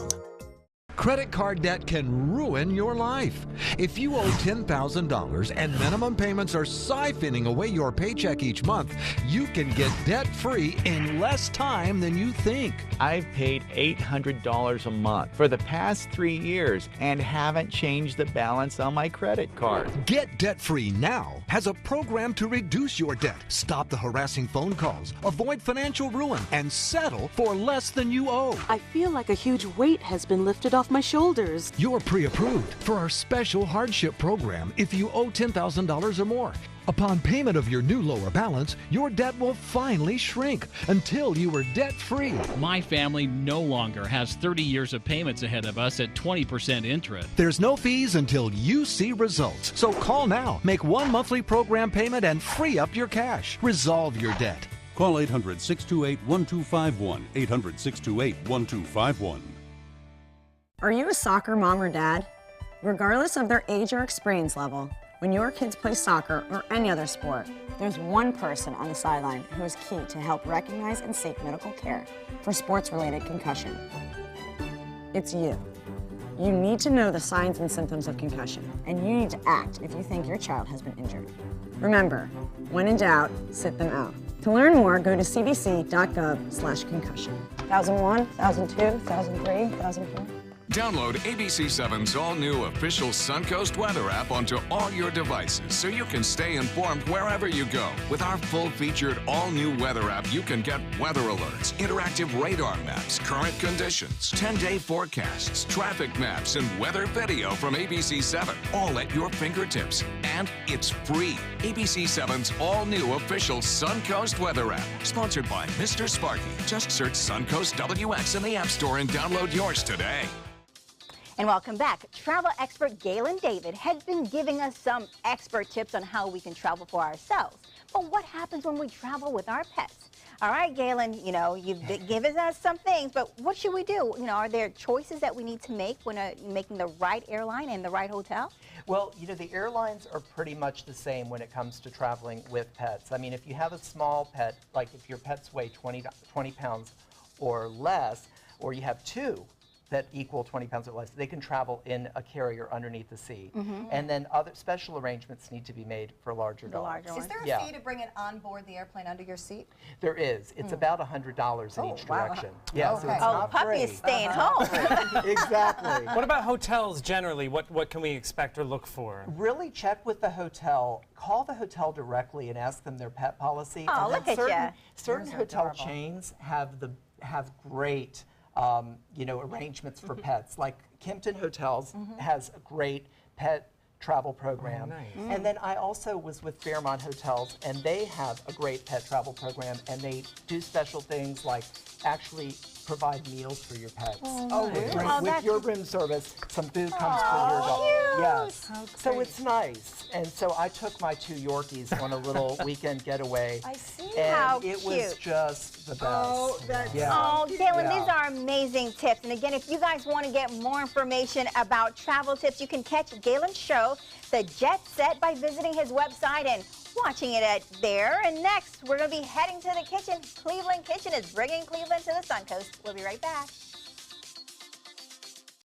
Credit card debt can ruin your life. If you owe $10,000 and minimum payments are siphoning away your paycheck each month, you can get debt-free in less time than you think. I've paid $800 a month for the past 3 years and haven't changed the balance on my credit card. Get debt-free now has a program to reduce your debt, stop the harassing phone calls, avoid financial ruin, and settle for less than you owe. I feel like a huge weight has been lifted off my shoulders. You're pre-approved for our special hardship program if you owe $10,000 or more. Upon payment of your new lower balance, your debt will finally shrink until you are debt-free. My family no longer has 30 years of payments ahead of us at 20% interest. There's no fees until you see results. So call now, make one monthly program payment, and free up your cash. Resolve your debt. Call 800-628-1251, 800-628-1251. Are you a soccer mom or dad? Regardless of their age or experience level, when your kids play soccer or any other sport, there's one person on the sideline who is key to help recognize and seek medical care for sports-related concussion. It's you. You need to know the signs and symptoms of concussion, and you need to act if you think your child has been injured. Remember, when in doubt, sit them out. To learn more, go to cdc.gov/concussion. 1001, 1002, 1003, 1004. Download ABC7's all-new official Suncoast weather app onto all your devices so you can stay informed wherever you go. With our full-featured all-new weather app, you can get weather alerts, interactive radar maps, current conditions, 10-day forecasts, traffic maps, and weather video from ABC7, all at your fingertips. And it's free. ABC7's all-new official Suncoast weather app, sponsored by Mr. Sparky. Just search Suncoast WX in the App Store and download yours today. And welcome back. Travel expert Galen David has been giving us some expert tips on how we can travel for ourselves. But what happens when we travel with our pets? All right, Galen, you know, you've given us some things, but what should we do? You know, are there choices that we need to make when making the right airline and the right hotel? Well, you know, the airlines are pretty much the same when it comes to traveling with pets. I mean, if you have a small pet, like if your pets weigh 20 pounds or less, or you have two that equal 20 pounds or less, they can travel in a carrier underneath the seat. And then other special arrangements need to be made for larger dogs. Is there a fee to bring it on board the airplane under your seat? There is. It's about $100 in each direction. Yeah, Okay. so it's not puppy free. is staying home. Exactly. What about hotels generally? What can we expect or look for? Really check with the hotel. Call the hotel directly and ask them their pet policy. Oh, And then look at ya. certain hotel chains have great you know, arrangements for pets. Like Kimpton Hotels has a great pet travel program. And then I also was with Fairmont Hotels, and they have a great pet travel program, and they do special things like actually provide meals for your pets. With your room service, some food comes for your dog. Yes. So it's nice. And so I took my two Yorkies on a little weekend getaway. I see. And How it cute. was just the best. Oh, Oh, Galen, these are amazing tips. And again, if you guys want to get more information about travel tips, you can catch Galen's show, The Jet Set, by visiting his website and watching it there. And next, we're going to be heading to the kitchen. Cleveland Kitchen is bringing Cleveland to the Suncoast. We'll be right back.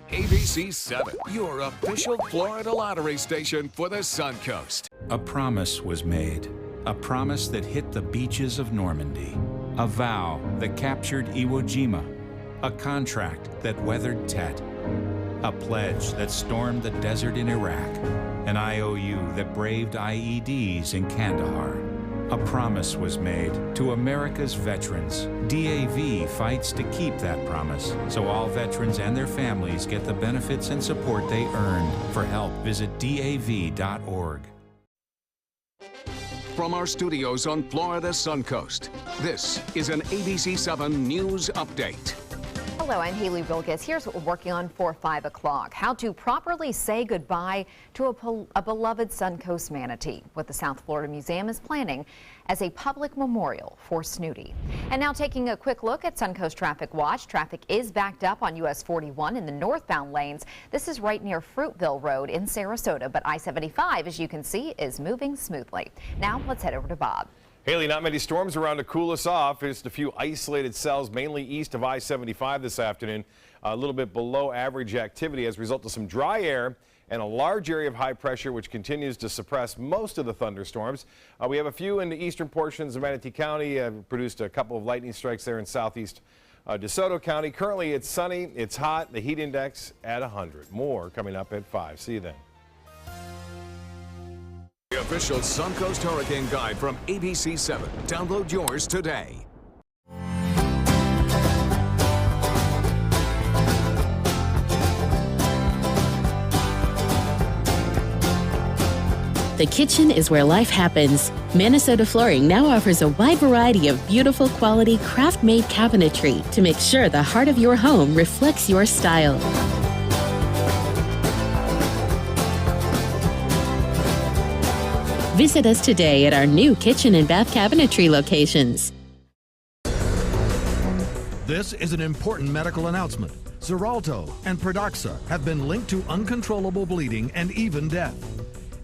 ABC 7, your official Florida lottery station for the Suncoast. A promise was made, a promise that hit the beaches of Normandy, a vow that captured Iwo Jima, a contract that weathered Tet, a pledge that stormed the desert in Iraq, an IOU that braved IEDs in Kandahar. A promise was made to America's veterans. DAV fights to keep that promise, so all veterans and their families get the benefits and support they earned. For help, visit DAV.org. From our studios on Florida's Suncoast, this is an ABC 7 News Update. Hello, I'm Haley Wilkes. Here's what we're working on for 5 o'clock. How to properly say goodbye to a beloved Suncoast manatee, what the South Florida Museum is planning as a public memorial for Snooty. And now taking a quick look at Suncoast Traffic Watch. Traffic is backed up on US 41 in the northbound lanes. This is right near Fruitville Road in Sarasota, but I-75, as you can see, is moving smoothly. Now let's head over to Bob. Haley, not many storms around to cool us off. Just a few isolated cells, mainly east of I-75 this afternoon. A little bit below average activity as a result of some dry air and a large area of high pressure, which continues to suppress most of the thunderstorms. We have a few in the eastern portions of Manatee County. Produced a couple of lightning strikes there in southeast DeSoto County. Currently, it's sunny, it's hot. The heat index at 100. More coming up at 5. See you then. The official Suncoast Hurricane Guide from ABC 7. Download yours today. The kitchen is where life happens. Minnesota Flooring now offers a wide variety of beautiful quality craft-made cabinetry to make sure the heart of your home reflects your style. Visit us today at our new kitchen and bath cabinetry locations. This is an important medical announcement. Xarelto and Pradaxa have been linked to uncontrollable bleeding and even death.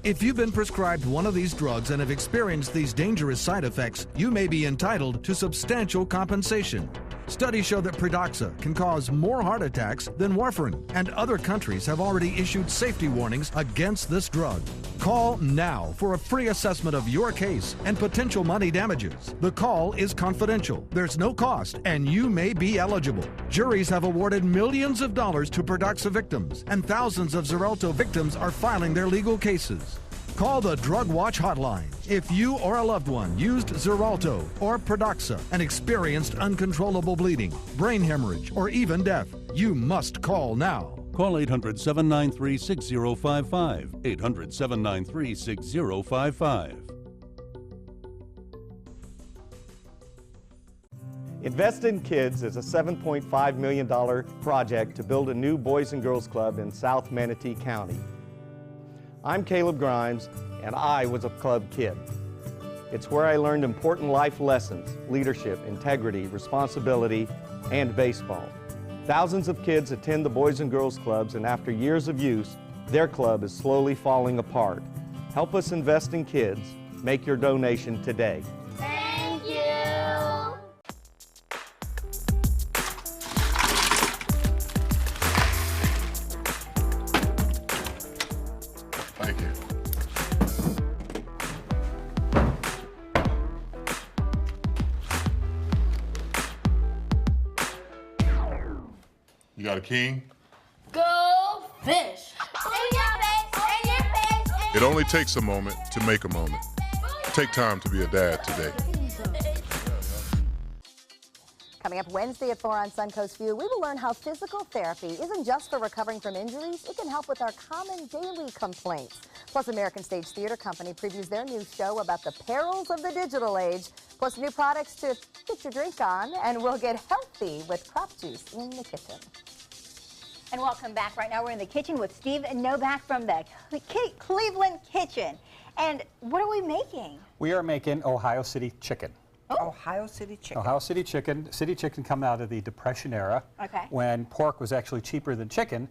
If you've been prescribed one of these drugs and have experienced these dangerous side effects, you may be entitled to substantial compensation. Studies show that Pradaxa can cause more heart attacks than warfarin, and other countries have already issued safety warnings against this drug. Call now for a free assessment of your case and potential money damages. The call is confidential, there's no cost, and you may be eligible. Juries have awarded millions of dollars to Pradaxa victims, and thousands of Xarelto victims are filing their legal cases. Call the Drug Watch hotline if you or a loved one used Xarelto or Pradaxa and experienced uncontrollable bleeding, brain hemorrhage, or even death. You must call now. Call 800-793-6055. 800-793-6055. Invest in Kids is a $7.5 million project to build a new Boys and Girls Club in South Manatee County. I'm Caleb Grimes, and I was a club kid. It's where I learned important life lessons, leadership, integrity, responsibility, and baseball. Thousands of kids attend the Boys and Girls Clubs, and after years of use, their club is slowly falling apart. Help us invest in kids. Make your donation today. Thank you. Thank you. You got a king? Go fish. It only takes a moment to make a moment. Take time to be a dad today. Coming up Wednesday at 4 on Suncoast View, we will learn how physical therapy isn't just for recovering from injuries, it can help with our common daily complaints. Plus, American Stage Theater Company previews their new show about the perils of the digital age, plus new products to get your drink on, and we'll get healthy with crop juice in the kitchen. And welcome back. Right now we're in the kitchen with Steve Novak from the Cleveland Kitchen. And what are we making? We are making Ohio City chicken. Oh. Ohio City chicken. Ohio City chicken. City chicken come out of the Depression era, Okay. when pork was actually cheaper than chicken,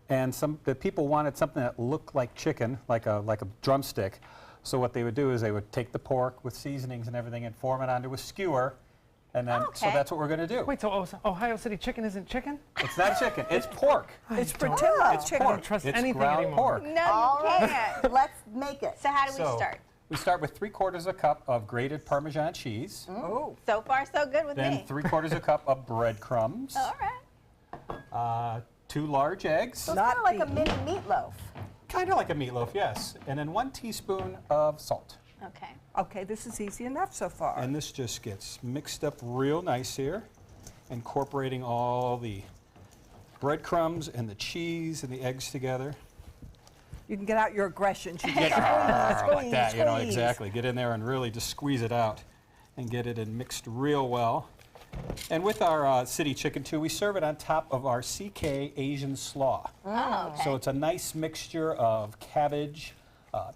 and the people wanted something that looked like chicken, like a drumstick. So what they would do is they would take the pork with seasonings and everything and form it onto a skewer, and then so that's what we're going to do. Wait, so Ohio City chicken isn't chicken? It's not chicken. It's pork. It's pretend like It's chicken. pork. I don't trust It's anything ground anymore. pork. No, you can't. Let's make it. So how do we So start? we start with 3/4 cup of grated Parmesan cheese. Oh. So far, so good with Then me. 3/4 cup of breadcrumbs. All right. 2 large eggs. So it's kind of like a mini meatloaf. Kind of like a meatloaf, yes. And then 1 teaspoon of salt. Okay. Okay, this is easy enough so far. And this just gets mixed up real nice here, incorporating all the breadcrumbs and the cheese and the eggs together. You can get out your aggression. You Get like that, you know, squeeze. exactly. Get in there and really just squeeze it out and get it in mixed real well. And with our city chicken too, we serve it on top of our CK Asian slaw. Oh, okay. So it's a nice mixture of cabbage.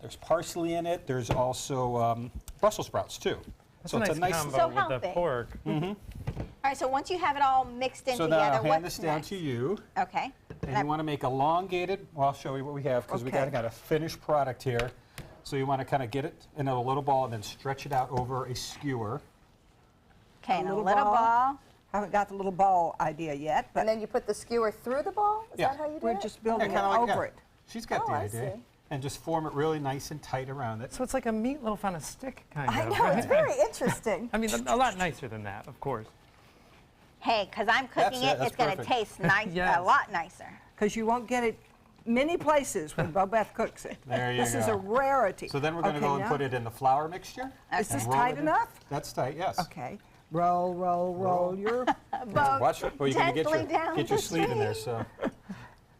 There's parsley in it. There's also Brussels sprouts too. That's so a it's nice a nice combo So with healthy. the pork. Mm-hmm. All right, so once you have it all mixed in So now together, I'll hand what's this down next? to you. Okay. And you want to make elongated, well, I'll show you what we have because we Okay. got a finished product here. So you want to kind of get it in a little ball and then stretch it out over a skewer. Okay, A and a little little ball. ball. Haven't got the little ball idea yet, but And then you put the skewer through the ball? Is Yeah. that how you do we're it? just building kinda it like over that. it. She's got the I idea. see. And just form it really nice and tight around it. So it's like a meatloaf on a stick, kind I of. know, right? it's very interesting. I mean, a lot nicer than that, of course. Hey, because I'm cooking That's it, it, that's it's going to perfect. taste nice, Yes. a lot nicer. Because you won't get it many places when Bobeth cooks it. There you This is go. a rarity. So then we're going to go and put it in the flour mixture. Is and this roll tight it in. enough? That's tight, yes. Okay. Roll, roll, roll your... Watch it. Well, you're going to Gently down get your the sleeve in there. So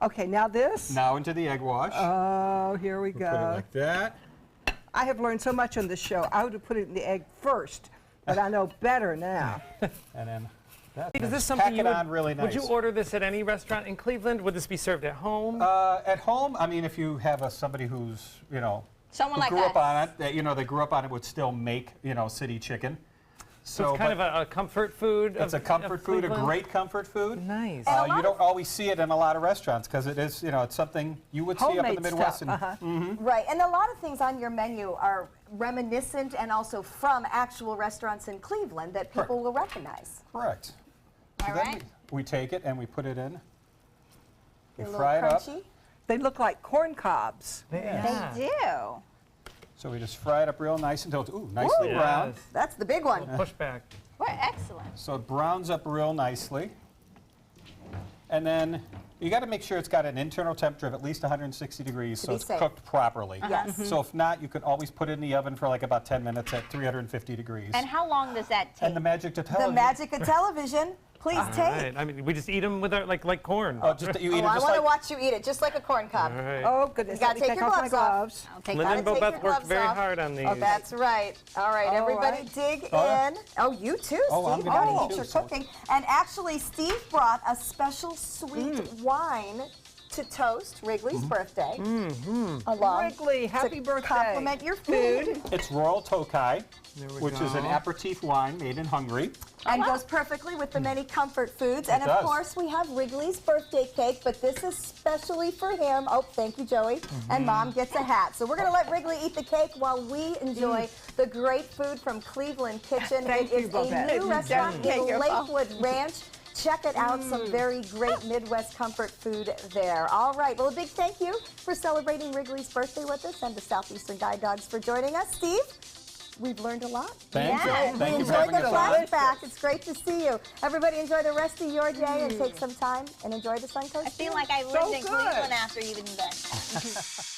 Okay, now this. now into the egg wash. Oh, here we Put it go. like that. I have learned so much on this show. I would have put it in the egg first, but I know better now. And then that. Is then this pack something you it on really nice. would you order this at any restaurant in Cleveland? Would this be served at home? At home, I mean, if you have somebody who's, you know, Someone who like grew up us. on it, that, you know, they grew up on it, would still make, you know, city chicken. So it's kind of a comfort food. It's a comfort food, a great comfort food. Nice. You don't always see it in a lot of restaurants because it is, you know, it's something you would see up in the Homemade Midwest. stuff, Right, and a lot of things on your menu are reminiscent and also from actual restaurants in Cleveland that people will recognize. Correct. All So then right. we take it and we put it in. We They're a little fry it up. crunchy. They look like corn cobs. Yeah. They do. So we just fry it up real nice until it's nicely brown. Yes. That's the big one. Push back. We're excellent. So it browns up real nicely. And then you got to make sure it's got an internal temperature of at least 160 degrees so be it's safe. cooked properly. Yes. So if not, you can always put it in the oven for like about 10 minutes at 350 degrees. And how long does that take? And the magic to The television. magic of television. Please All take. right. I mean, we just eat them with our, like corn. Oh, just you eat it I just want to like. watch you eat it, just like a corn cob. All right. Oh, goodness. You gotta Let me take your off my gloves off. Okay, Linda and gotta take Bobette your worked gloves very off. hard on these. Oh, that's right. All right, All everybody right. dig Oh, in. Oh, you too, Oh, I'm Steve. gonna You eat eat too, your so- cooking. And actually, Steve brought a special sweet wine to toast Wrigley's birthday. Along Wrigley, happy to birthday. compliment your food. It's Royal Tokai, we which is an go. aperitif wine made in Hungary. And goes perfectly with the many comfort foods. And of does. course, we have Wrigley's birthday cake, but this is specially for him. Oh, thank you, Joey. And Mom gets a hat. So we're going to let Wrigley eat the cake while we enjoy the great food from Cleveland Kitchen. Thank It you, is Bobette. a new restaurant Thank in you. Lakewood Ranch. Check it out, some very great Midwest comfort food there. All right, well, a big thank you for celebrating Wrigley's birthday with us and to Southeastern Guide Dogs for joining us. Steve, we've learned a lot. Thank you. We Thank you for enjoyed having the us on. flashback. It's great to see you. Everybody enjoy the rest of your day and take some time and enjoy the Suncoast. I feel like I lived in Cleveland after eating that.